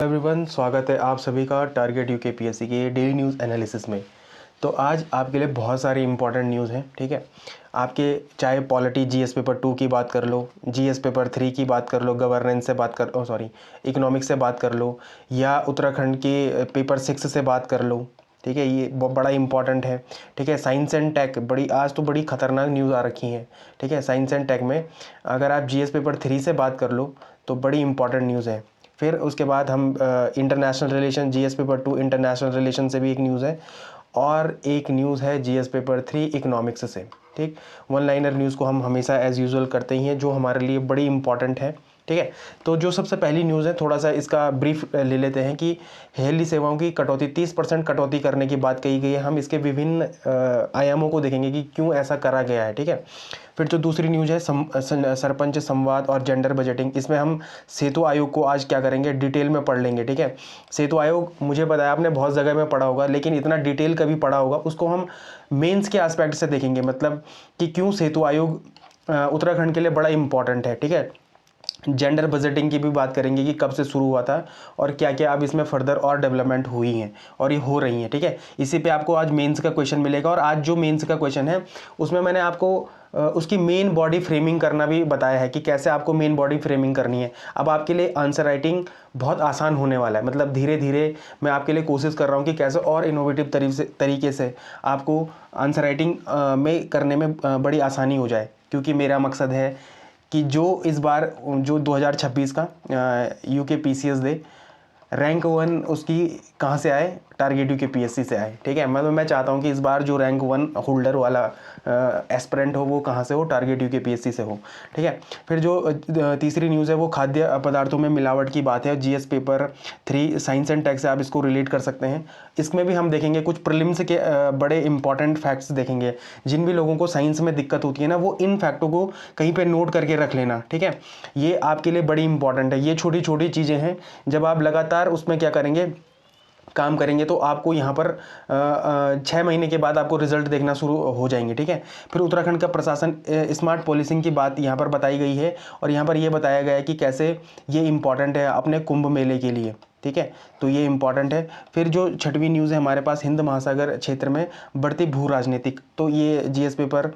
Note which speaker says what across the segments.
Speaker 1: Everyone, स्वागत है आप सभी का टारगेट यूके पीएससी के डेली न्यूज़ एनालिसिस में। तो आज आपके लिए बहुत सारी इंपॉर्टेंट न्यूज़ हैं। ठीक है, आपके चाहे पॉलिटी जीएस पेपर 2 की बात कर लो, जीएस पेपर 3 की बात कर लो, गवर्नेंस से बात कर इकोनॉमिक्स से बात कर लो, या उत्तराखंड के पेपर 6 से बात कर लो। ठीक है, ये बड़ा इंपॉर्टेंट है। ठीक है, साइंस एंड टेक आज तो बड़ी खतरनाक न्यूज़ आ रखी है। ठीक है, साइंस एंड टेक में अगर आप जीएस पेपर 3 से बात कर लो तो बड़ी इंपॉर्टेंट न्यूज़ है। फिर उसके बाद हम international relation, GS paper 2 international relation से भी एक न्यूज़ है, और एक न्यूज़ है जीएस पेपर 3 इकोनॉमिक्स से। ठीक, वन लाइनर न्यूज़ को हम हमेशा एज़ यूजुअल करते ही हैं, जो हमारे लिए बड़ी इंपॉर्टेंट है। ठीक है, तो जो सबसे पहली न्यूज़ है, थोड़ा सा इसका ब्रीफ ले लेते हैं कि हेली सेवाओं की कटौती 30% कटौती करने की बात कही गई है। हम इसके विभिन्न आयामों को देखेंगे कि क्यों ऐसा करा गया है। ठीक है, फिर जो दूसरी न्यूज़ है सरपंच संवाद और जेंडर बजटिंग, इसमें हम सेतु आयोग को आज क्या करेंगे, डिटेल में पढ़ लेंगे। ठीक है, सेतु आयोग मुझे बताया आपने बहुत जगह में पढ़ा होगा, लेकिन इतना डिटेल कभी पढ़ा होगा उसको हम मेंस के एस्पेक्ट से देखेंगे, मतलब कि क्यों सेतु आयोग उत्तराखंड के लिए बड़ा इंपॉर्टेंट है। ठीक है, जेंडर बजटिंग की भी बात करेंगे कि कब से शुरू हुआ था और क्या क्या अब इसमें फर्दर और डेवलपमेंट हुई हैं और ये हो रही हैं। ठीक है, इसी पे आपको आज मेंस का क्वेश्चन मिलेगा, और आज जो मेंस का क्वेश्चन है उसमें मैंने आपको उसकी मेन बॉडी फ्रेमिंग करना भी बताया है कि कैसे आपको मेन बॉडी फ्रेमिंग करनी है। अब आपके लिए आंसर राइटिंग बहुत आसान होने वाला है, मतलब धीरे धीरे मैं आपके लिए कोशिश कर रहा हूँ कि कैसे और इनोवेटिव तरीके से आपको आंसर राइटिंग में करने में बड़ी आसानी हो जाए, क्योंकि मेरा मकसद है कि जो इस बार जो 2026 का यूके पीसीएस दे रैंक 1 उसकी कहाँ से आए, टारगेट यूके पीएससी से आए। ठीक है, मैं चाहता हूँ कि इस बार जो रैंक 1 होल्डर वाला एस्पिरेंट हो वो कहाँ से हो, टारगेट यूके पीएससी से हो। ठीक है, फिर जो तीसरी न्यूज़ है वो खाद्य पदार्थों में मिलावट की बात है। GS paper 3 science and tech से आप इसको रिलेट कर सकते हैं। इसमें भी हम देखेंगे कुछ प्रीलिम्स के बड़े इंपॉर्टेंट फैक्ट्स देखेंगे। जिन भी लोगों को साइंस में दिक्कत होती है ना, वो इन फैक्टों को कहीं पर नोट करके रख लेना। ठीक है, ये आपके लिए बड़ी इंपॉर्टेंट है। ये छोटी छोटी चीज़ें हैं, जब आप लगातार उसमें क्या करेंगे, काम करेंगे, तो आपको यहाँ पर 6 महीने के बाद आपको रिजल्ट देखना शुरू हो जाएंगे। ठीक है, फिर उत्तराखंड का प्रशासन स्मार्ट पॉलिसिंग की बात यहाँ पर बताई गई है, और यहाँ पर ये बताया गया है कि कैसे ये इंपॉर्टेंट है अपने कुंभ मेले के लिए। ठीक है, तो ये इंपॉर्टेंट है। फिर जो छठवीं न्यूज़ है हमारे पास, हिंद महासागर क्षेत्र में बढ़ती भू राजनीतिक, तो ये जीएस पेपर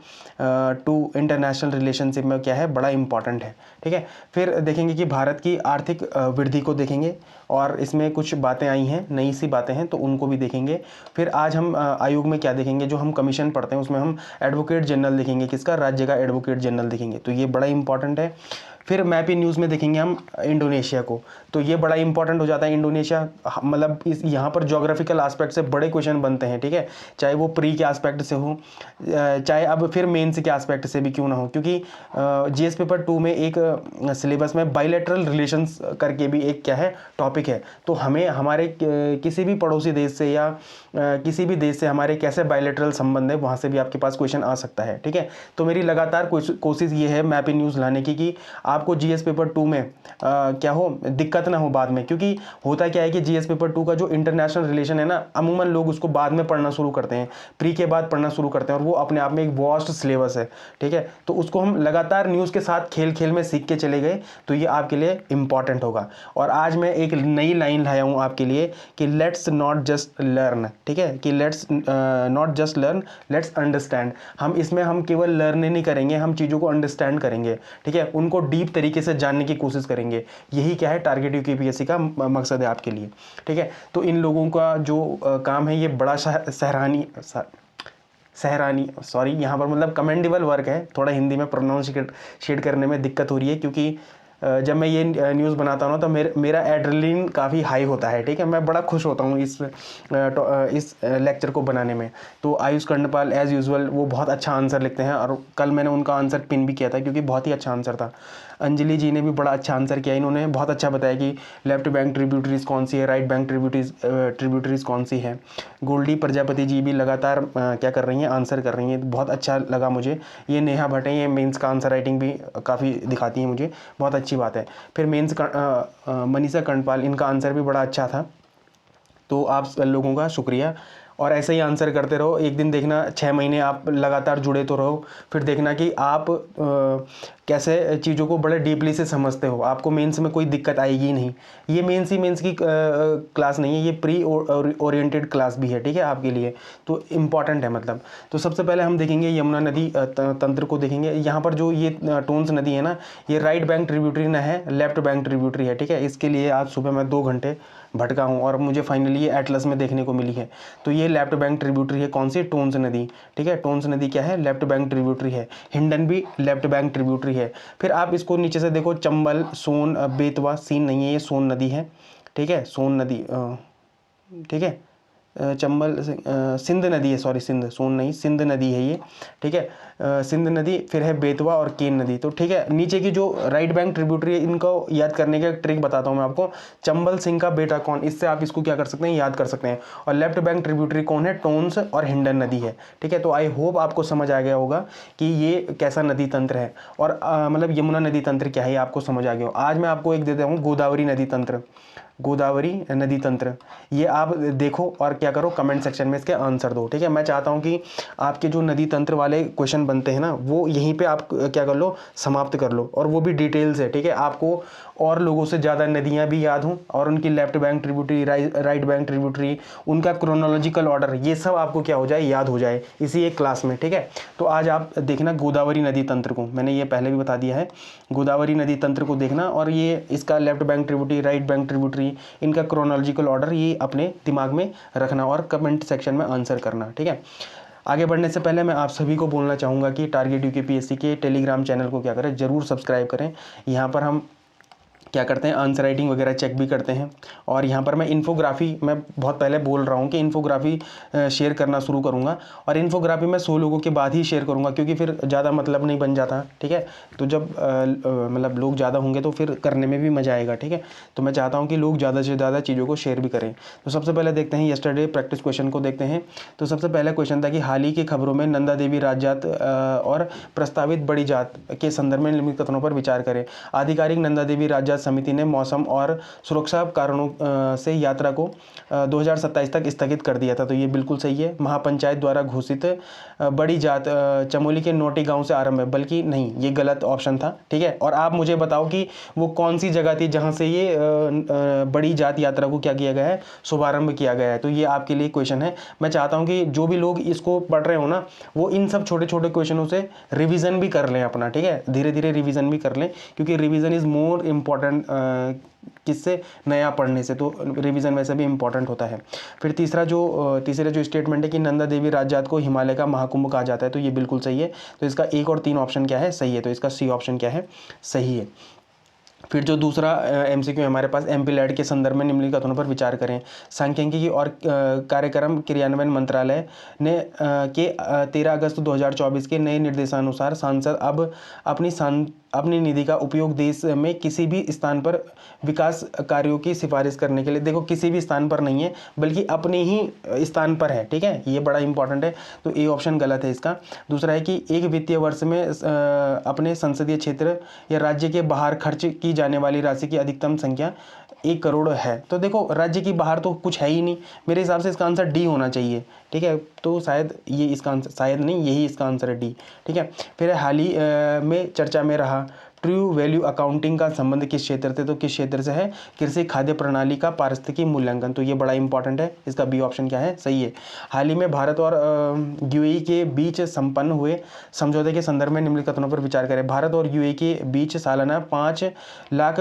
Speaker 1: 2 इंटरनेशनल रिलेशनशिप में क्या है, बड़ा इंपॉर्टेंट है। ठीक है, फिर देखेंगे कि भारत की आर्थिक वृद्धि को देखेंगे, और इसमें कुछ बातें आई हैं, नई सी बातें हैं, तो उनको भी देखेंगे। फिर आज हम आयोग में क्या देखेंगे, जो हम कमीशन पढ़ते हैं उसमें हम एडवोकेट जनरल देखेंगे, किसका, राज्य का एडवोकेट जनरल देखेंगे, तो ये बड़ा इंपॉर्टेंट है। फिर मैपी न्यूज़ में देखेंगे हम इंडोनेशिया को, तो ये बड़ा इंपॉर्टेंट हो जाता है इंडोनेशिया, मतलब इस यहाँ पर ज्योग्राफिकल एस्पेक्ट से बड़े क्वेश्चन बनते हैं। ठीक है, चाहे वो प्री के एस्पेक्ट से हो, चाहे अब फिर मेंस के एस्पेक्ट से भी क्यों ना हो, क्योंकि जीएस पेपर 2 में एक सिलेबस में बायलैटरल रिलेशंस करके भी एक क्या है टॉपिक है, तो हमें हमारे किसी भी पड़ोसी देश से या किसी भी देश से हमारे कैसे बायलैटरल संबंध है, वहाँ से भी आपके पास क्वेश्चन आ सकता है। ठीक है, तो मेरी लगातार कोशिश ये है मैपी न्यूज़ लाने की कि आपको जीएस पेपर 2 में क्या हो, दिक्कत ना हो बाद में, क्योंकि होता क्या है कि जीएस पेपर 2 का जो इंटरनेशनल रिलेशन है ना, अमूमन लोग उसको बाद में पढ़ना शुरू करते हैं, प्री के बाद पढ़ना शुरू करते हैं, और वो अपने आप में एक वास्ट सिलेबस है। ठीक है, तो उसको हम लगातार न्यूज़ के साथ खेल खेल में सीख के चले गए, तो ये आपके लिए इंपॉर्टेंट होगा। और आज मैं एक नई लाइन लाया हूँ आपके लिए कि लेट्स नॉट जस्ट लर्न। ठीक है, कि let's not just learn, let's understand. हम केवल लर्न नहीं करेंगे, हम चीज़ों को अंडरस्टैंड करेंगे। ठीक है, उनको डीप तरीके से जानने की कोशिश करेंगे। यही क्या है, टारगेट यूकेपीएससी का मकसद है आपके लिए। ठीक है, तो इन लोगों का जो काम है ये बड़ा सहरानी सॉरी यहाँ पर मतलब कमेंडेबल वर्क है। थोड़ा हिंदी में प्रोनाउंसिएट करने में दिक्कत हो रही है, क्योंकि जब मैं ये न्यूज़ बनाता हूँ ना, तो मेरा एड्रेनलिन काफ़ी हाई होता है। ठीक है, मैं बड़ा खुश होता हूँ इस लेक्चर को बनाने में। तो आयुष कर्णपाल एज़ यूजुअल वो बहुत अच्छा आंसर लिखते हैं, और कल मैंने उनका आंसर पिन भी किया था, क्योंकि बहुत ही अच्छा आंसर था। अंजलि जी ने भी बड़ा अच्छा आंसर किया, इन्होंने बहुत अच्छा बताया कि लेफ्ट बैंक ट्रिब्यूटरीज कौन सी है, राइट बैंक ट्रिब्यूटरीज कौन सी है। गोल्डी प्रजापति जी भी लगातार क्या कर रही हैं, आंसर कर रही हैं, बहुत अच्छा लगा मुझे। ये नेहा भट्ट हैं, ये मेंस का आंसर राइटिंग भी काफ़ी दिखाती हैं मुझे, बहुत अच्छी बात है। फिर मेंस का मनीषा कर्णपाल, इनका आंसर भी बड़ा अच्छा था। तो आप लोगों का शुक्रिया, और ऐसे ही आंसर करते रहो। एक दिन देखना 6 महीने आप लगातार जुड़े तो रहो, फिर देखना कि आप कैसे चीज़ों को बड़े डीपली से समझते हो। आपको मेंस में कोई दिक्कत आएगी ही नहीं। ये मेंस की क्लास नहीं है, ये प्री ओरिएंटेड क्लास भी है, ठीक है, आपके लिए तो इम्पॉर्टेंट है मतलब। तो सबसे पहले हम देखेंगे यमुना नदी तंत्र को देखेंगे। यहाँ पर जो ये टोन्स नदी है ना, ये राइट बैंक ट्रिब्यूटरी न है, लेफ्ट बैंक ट्रिब्यूटरी है, ठीक है। इसके लिए आज सुबह मैं 2 घंटे भटका हूँ और मुझे फाइनली ये एटलस में देखने को मिली है। तो ये लेफ्ट बैंक ट्रिब्यूटरी है, कौन सी? टोन्स नदी, ठीक है। टोन्स नदी क्या है? लेफ्ट बैंक ट्रिब्यूटरी है। हिंडन भी लेफ्ट बैंक ट्रिब्यूटरी है। फिर आप इसको नीचे से देखो, चंबल, सोन, बेतवा, सीन नहीं है, ये सोन नदी है, ठीक है, सोन नदी, ठीक है। चंबल सिंध नदी है, सॉरी सिंध, सोन नहीं, सिंध नदी है ये, ठीक है, सिंध नदी। फिर है बेतवा और केन नदी। तो ठीक है, नीचे की जो राइट बैंक ट्रिब्यूटरी है, इनको याद करने का ट्रिक बताता हूँ मैं आपको। चंबल सिंह का बेटा कौन, इससे आप इसको क्या कर सकते हैं, याद कर सकते हैं। और लेफ्ट बैंक ट्रिब्यूटरी कौन है? टोन्स और हिंडन नदी है, ठीक है। तो आई होप आपको समझ आ गया होगा कि ये कैसा नदी तंत्र है और मतलब यमुना नदी तंत्र क्या है, आपको समझ आ गया हो। आज मैं आपको एक देता हूँ, गोदावरी नदी तंत्र, गोदावरी नदी तंत्र। ये आप देखो और क्या करो, कमेंट सेक्शन में इसके आंसर दो, ठीक है। मैं चाहता हूँ कि आपके जो नदी तंत्र वाले क्वेश्चन बनते हैं ना, वो यहीं पे आप क्या कर लो, समाप्त कर लो, और वो भी डिटेल से, ठीक है। आपको और लोगों से ज़्यादा नदियाँ भी याद हों और उनकी left bank tributary, right bank tributary, उनका क्रोनोलॉजिकल ऑर्डर, ये सब आपको क्या हो जाए, याद हो जाए इसी एक क्लास में, ठीक है। तो आज आप देखना गोदावरी नदी तंत्र को, मैंने ये पहले भी बता दिया है। गोदावरी नदी तंत्र को देखना और ये इसका left bank tributary, right bank tributary, इनका क्रोनोलॉजिकल ऑर्डर ये अपने दिमाग में रखना और कमेंट सेक्शन में आंसर करना, ठीक है। आगे बढ़ने से पहले मैं आप सभी को बोलना चाहूँगा कि टारगेट यूकेपीएससी के टेलीग्राम चैनल को क्या करें, ज़रूर सब्सक्राइब करें। यहाँ पर हम क्या करते हैं, आंसर राइटिंग वगैरह चेक भी करते हैं। और यहाँ पर मैं इन्फोग्राफी, मैं बहुत पहले बोल रहा हूँ कि इन्फोग्राफी शेयर करना शुरू करूँगा, और इन्फोग्राफी मैं 100 लोगों के बाद ही शेयर करूँगा, क्योंकि फिर ज़्यादा मतलब नहीं बन जाता, ठीक है। तो जब मतलब लोग ज़्यादा होंगे तो फिर करने में भी मज़ा आएगा, ठीक है। तो मैं चाहता हूँ कि लोग ज़्यादा से ज़्यादा चीज़ों को शेयर भी करें। तो सबसे पहले देखते हैं यस्टरडे प्रैक्टिस क्वेश्चन को देखते हैं। तो सबसे पहला क्वेश्चन था कि हाल ही की खबरों में नंदा देवी राजजात और प्रस्तावित बड़ी जात के संदर्भ में निम्नलिखित कथनों पर विचार करें। आधिकारिक नंदा देवी राजजात समिति ने मौसम और सुरक्षा कारणों से यात्रा को 2027 तक स्थगित कर दिया था, तो ये बिल्कुल सही है। महापंचायत द्वारा घोषित बड़ी जात चमोली के नोटी गांव से आरंभ है, बल्कि नहीं, ये गलत ऑप्शन था, ठीक है। और आप मुझे बताओ कि वो कौन सी जगह थी जहां से ये बड़ी जात यात्रा को क्या किया गया है, शुभारंभ किया गया है। तो ये आपके लिए क्वेश्चन है। मैं चाहता हूं कि जो भी लोग इसको पढ़ रहे हो ना, वो इन सब छोटे छोटे क्वेश्चनों से रिविजन भी कर लें अपना, ठीक है, धीरे धीरे रिविजन भी कर लें, क्योंकि रिविजन इज मोर इम्पॉर्टेंट किससे, नया पढ़ने से। तो रिवीजन वैसे भी इंपॉर्टेंट होता है। फिर तीसरा जो स्टेटमेंट है कि नंदा देवी राजजात को हिमालय का महाकुंभ कहा जाता है, तो ये बिल्कुल सही है। तो इसका 1 और 3 ऑप्शन क्या है, सही है। तो इसका सी ऑप्शन क्या है, सही है। फिर जो दूसरा एमसीक्यू हमारे पास, एमपी लैड के संदर्भ में निम्नलिखित कथनों पर विचार करें। सांख्यिकी और कार्यक्रम क्रियान्वयन मंत्रालय ने के 13 अगस्त 2024 के नए निर्देशानुसार सांसद अब अपनी निधि का उपयोग देश में किसी भी स्थान पर विकास कार्यों की सिफारिश करने के लिए, देखो किसी भी स्थान पर नहीं है बल्कि अपने ही स्थान पर है, ठीक है, ये बड़ा इंपॉर्टेंट है। तो ए ऑप्शन गलत है इसका। दूसरा है कि एक वित्तीय वर्ष में अपने संसदीय क्षेत्र या राज्य के बाहर खर्च की जाने वाली राशि की अधिकतम संख्या 1 करोड़ है। तो देखो राज्य की बाहर तो कुछ है ही नहीं, मेरे हिसाब से इसका आंसर डी होना चाहिए, ठीक है। तो शायद ये इसका आंसर, शायद नहीं, यही इसका आंसर है, डी, ठीक है। फिर हाल ही में चर्चा में रहा ट्रू वैल्यू अकाउंटिंग का संबंध किस क्षेत्र से, तो किस क्षेत्र से है, कृषि खाद्य प्रणाली का पारिस्थितिकी मूल्यांकन। तो ये बड़ा इंपॉर्टेंट है, इसका बी ऑप्शन क्या है, सही है। हाल ही में भारत और यूएई के बीच संपन्न हुए समझौते के संदर्भ में निम्नलिखित कथनों पर विचार करें। भारत और यूएई के बीच सालाना 5 लाख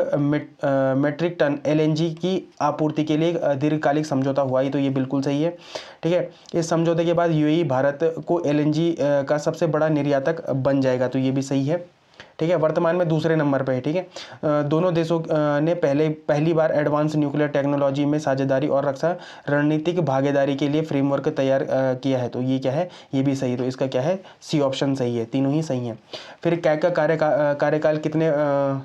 Speaker 1: मेट्रिक टन एलएनजी की आपूर्ति के लिए दीर्घकालिक समझौता हुआ ही, तो ये बिल्कुल सही है, ठीक है। इस समझौते के बाद यूएई भारत को एलएनजी का सबसे बड़ा निर्यातक बन जाएगा, तो ये भी सही है, ठीक है। वर्तमान में दूसरे नंबर पे है, ठीक है। दोनों देशों ने पहली बार एडवांस न्यूक्लियर टेक्नोलॉजी में साझेदारी और रक्षा रणनीतिक भागीदारी के लिए फ्रेमवर्क तैयार किया है, तो ये क्या है, ये भी सही। तो इसका क्या है, सी ऑप्शन सही है, तीनों ही सही हैं। फिर कैग का कार्यकाल कितने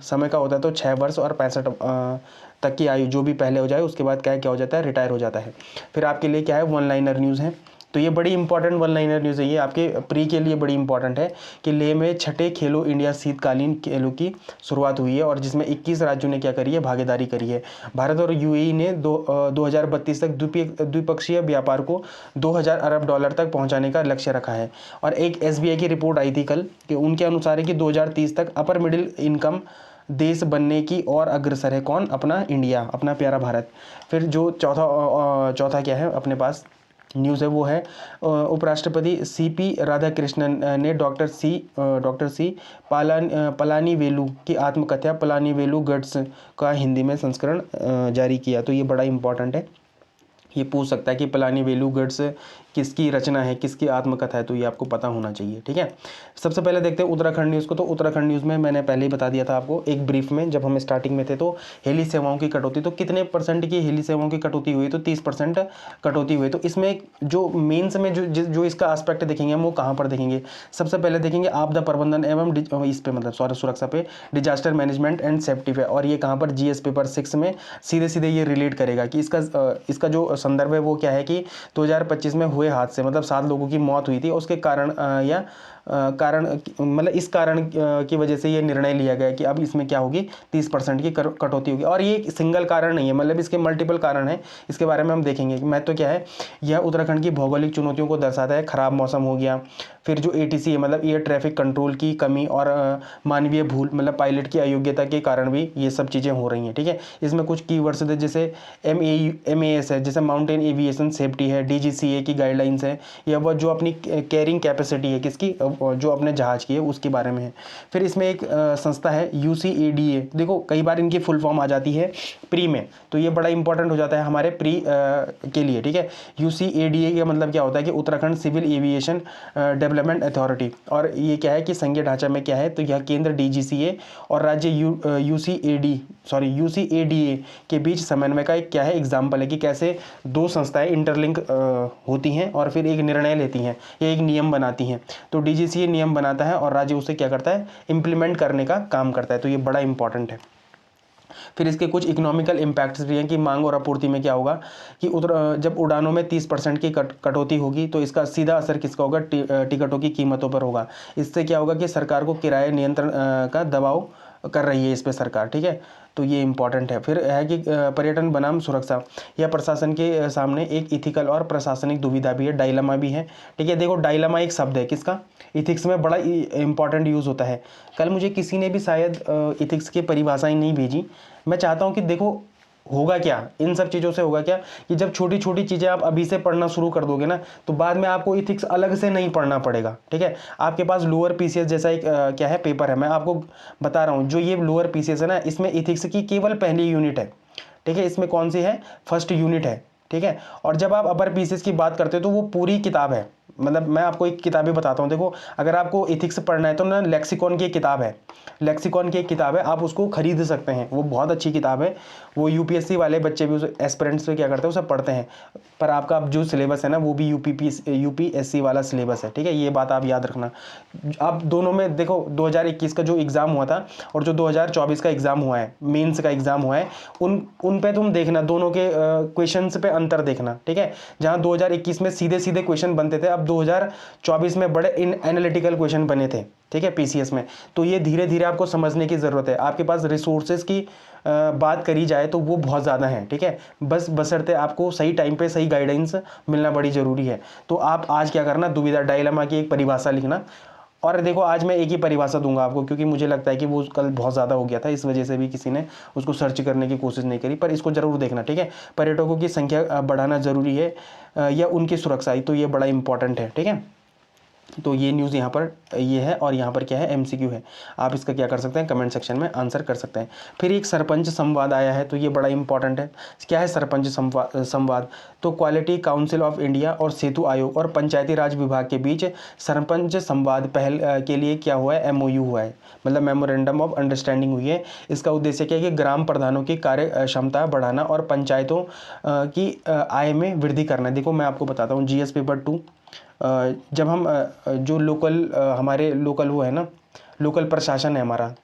Speaker 1: समय का होता है, तो 6 वर्ष और 65 तक की आयु, जो भी पहले हो जाए उसके बाद क्या हो जाता है, रिटायर हो जाता है। फिर आपके लिए क्या है, वन लाइनर न्यूज़ है। तो ये बड़ी इंपॉर्टेंट वन लाइनर न्यूज़ है, ये आपके प्री के लिए बड़ी इंपॉर्टेंट है कि लेह में छठे खेलो इंडिया शीतकालीन खेलों की शुरुआत हुई है और जिसमें 21 राज्यों ने क्या करी है, भागीदारी करी है। भारत और यूएई ने 2032 तक द्विपक्षीय व्यापार को 2000 अरब डॉलर तक पहुंचाने का लक्ष्य रखा है। और एक एसबीआई की रिपोर्ट आई थी कल कि उनके अनुसार है कि 2030 तक अपर मिडिल इनकम देश बनने की और अग्रसर है कौन, अपना इंडिया, अपना प्यारा भारत। फिर जो चौथा क्या है अपने पास न्यूज़ है वो है उपराष्ट्रपति सीपी राधाकृष्णन ने डॉक्टर सी पलानीवेलु की आत्मकथा पलानीवेलु गट्स का हिंदी में संस्करण जारी किया। तो ये बड़ा इंपॉर्टेंट है, ये पूछ सकता है कि पलानीवेलु गट्स किसकी रचना है, किसकी आत्मकथा है, तो ये आपको पता होना चाहिए। ठीक है, सबसे पहले देखते हैं उत्तराखंड न्यूज़ को। तो उत्तराखंड न्यूज़ में मैंने पहले ही बता दिया था आपको एक ब्रीफ में, जब हम स्टार्टिंग में थे, तो हेली सेवाओं की कटौती, तो कितने परसेंट की हेली सेवाओं की कटौती हुई, तो 30% कटौती हुई। तो इसमें जो मेंस में जो इसका एस्पेक्ट देखेंगे हम वो कहाँ पर देखेंगे, सबसे पहले देखेंगे आपदा प्रबंधन एवं इस पे मतलब सुरक्षा पे, डिजास्टर मैनेजमेंट एंड सेफ्टी पे, और ये कहाँ पर जीएस पेपर 6 में सीधे सीधे ये रिलेट करेगा कि इसका जो संदर्भ है वो क्या है कि 2025 में हुए हादसे, मतलब 7 लोगों की मौत हुई थी, उसके कारण मतलब इस कारण की वजह से ये निर्णय लिया गया कि अब इसमें क्या होगी, 30% की कटौती होगी। और ये सिंगल कारण नहीं है, मतलब इसके मल्टीपल कारण हैं, इसके बारे में हम देखेंगे कि महत्व क्या है। यह उत्तराखंड की भौगोलिक चुनौतियों को दर्शाता है, खराब मौसम हो गया, फिर जो एटीसी है मतलब एयर ट्रैफिक कंट्रोल की कमी, और मानवीय भूल मतलब पायलट की अयोग्यता के कारण भी ये सब चीज़ें हो रही हैं। ठीक है, इसमें कुछ कीवर्ड्स थे जैसे MAS है, जैसे माउंटेन एविएशन सेफ्टी है, DGCA की गाइडलाइंस है, या वह जो अपनी कैरिंग कैपेसिटी है किसकी, जो अपने जहाज की है उसके बारे में है। फिर इसमें एक संस्था है UCADA, देखो कई बार इनकी फुल फॉर्म आ जाती है प्री में, तो ये बड़ा इंपॉर्टेंट हो जाता है हमारे प्री के लिए। ठीक है, UCADA का मतलब क्या होता है कि Uttarakhand civil aviation development authority, और ये क्या है कि संघीय ढांचा में क्या है, तो यह केंद्र DGCA और राज्य UCADA के बीच समन्वय का एक क्या है एग्जाम्पल है कि कैसे दो संस्थाएं इंटरलिंक होती हैं और फिर एक निर्णय लेती हैं या एक नियम बनाती हैं। तो DGCA नियम बनाता है और राज्य उसे क्या करता है, इम्प्लीमेंट करने का काम करता है। तो ये बड़ा इंपॉर्टेंट है। फिर इसके कुछ इकोनॉमिकल इम्पैक्ट्स भी हैं कि मांग और आपूर्ति में क्या होगा कि जब उड़ानों में 30% की कटौती होगी तो इसका सीधा असर किसका होगा, टिकटों की कीमतों पर होगा। इससे क्या होगा कि सरकार को किराए नियंत्रण का दबाव कर रही है इस पर सरकार। ठीक है, तो ये इंपॉर्टेंट है। फिर है कि पर्यटन बनाम सुरक्षा, यह प्रशासन के सामने एक इथिकल और प्रशासनिक दुविधा भी है, डायलमा भी है। ठीक है, देखो डायलमा एक शब्द है किसका, इथिक्स में बड़ा इंपॉर्टेंट यूज़ होता है। कल मुझे किसी ने भी शायद इथिक्स की परिभाषा ही नहीं भेजी। मैं चाहता हूँ कि देखो होगा क्या, इन सब चीज़ों से होगा क्या कि जब छोटी छोटी चीज़ें आप अभी से पढ़ना शुरू कर दोगे ना, तो बाद में आपको इथिक्स अलग से नहीं पढ़ना पड़ेगा। ठीक है, आपके पास लोअर PCS जैसा एक क्या है पेपर है, मैं आपको बता रहा हूँ, जो ये लोअर PCS है ना, इसमें इथिक्स की केवल पहली यूनिट है। ठीक है, इसमें कौन सी है, फर्स्ट यूनिट है। ठीक है, और जब आप अपर PCS की बात करते हो तो वो पूरी किताब है। मतलब मैं आपको एक किताब भी बताता हूँ, देखो अगर आपको इथिक्स पढ़ना है तो ना लेक्सिकॉन की एक किताब है, लेक्सिकॉन की एक किताब है, आप उसको खरीद सकते हैं, वो बहुत अच्छी किताब है। वो UPSC वाले बच्चे भी, उस एस्पिरेंट्स से क्या करते हैं, उसे पढ़ते हैं। पर आपका जो सिलेबस है ना वो भी UPSC वाला सिलेबस है। ठीक है, ये बात आप याद रखना। आप दोनों में देखो 2021 का जो एग्ज़ाम हुआ था और जो 2024 का एग्ज़ाम हुआ है, मेंस का एग्ज़ाम हुआ है, उन पे तुम देखना, दोनों के क्वेश्चंस पे अंतर देखना। ठीक है, जहाँ 2021 में सीधे सीधे क्वेश्चन बनते थे, अब 2024 में बड़े एनालिटिकल क्वेश्चन बने थे। ठीक है, PCS में। तो ये धीरे धीरे आपको समझने की ज़रूरत है। आपके पास रिसोर्सेज की बात करी जाए तो वो बहुत ज़्यादा है। ठीक है, बशर्ते आपको सही टाइम पे सही गाइडेंस मिलना बड़ी ज़रूरी है। तो आप आज क्या करना, दुविधा डायलेमा की एक परिभाषा लिखना। और देखो आज मैं एक ही परिभाषा दूंगा आपको, क्योंकि मुझे लगता है कि वो कल बहुत ज़्यादा हो गया था, इस वजह से भी किसी ने उसको सर्च करने की कोशिश नहीं करी, पर इसको जरूर देखना। ठीक है, पर्यटकों की संख्या बढ़ाना ज़रूरी है या उनकी सुरक्षा, तो ये बड़ा इंपॉर्टेंट है। ठीक है, तो ये न्यूज़ यहाँ पर ये है, और यहाँ पर क्या है, MCQ है। आप इसका क्या कर सकते हैं, कमेंट सेक्शन में आंसर कर सकते हैं। फिर एक सरपंच संवाद आया है, तो ये बड़ा इंपॉर्टेंट है। क्या है सरपंच संवाद, तो क्वालिटी काउंसिल ऑफ इंडिया और सेतु आयोग और पंचायती राज विभाग के बीच सरपंच संवाद पहल के लिए क्या हुआ है, MOU हुआ है, मतलब मेमोरेंडम ऑफ अंडरस्टैंडिंग हुई है। इसका उद्देश्य क्या है कि ग्राम प्रधानों की कार्य क्षमता बढ़ाना और पंचायतों की आय में वृद्धि करना। देखो मैं आपको बताता हूँ, GS पेपर 2 जब हम जो लोकल हमारे लोकल वो है ना, लोकल प्रशासन है हमारा,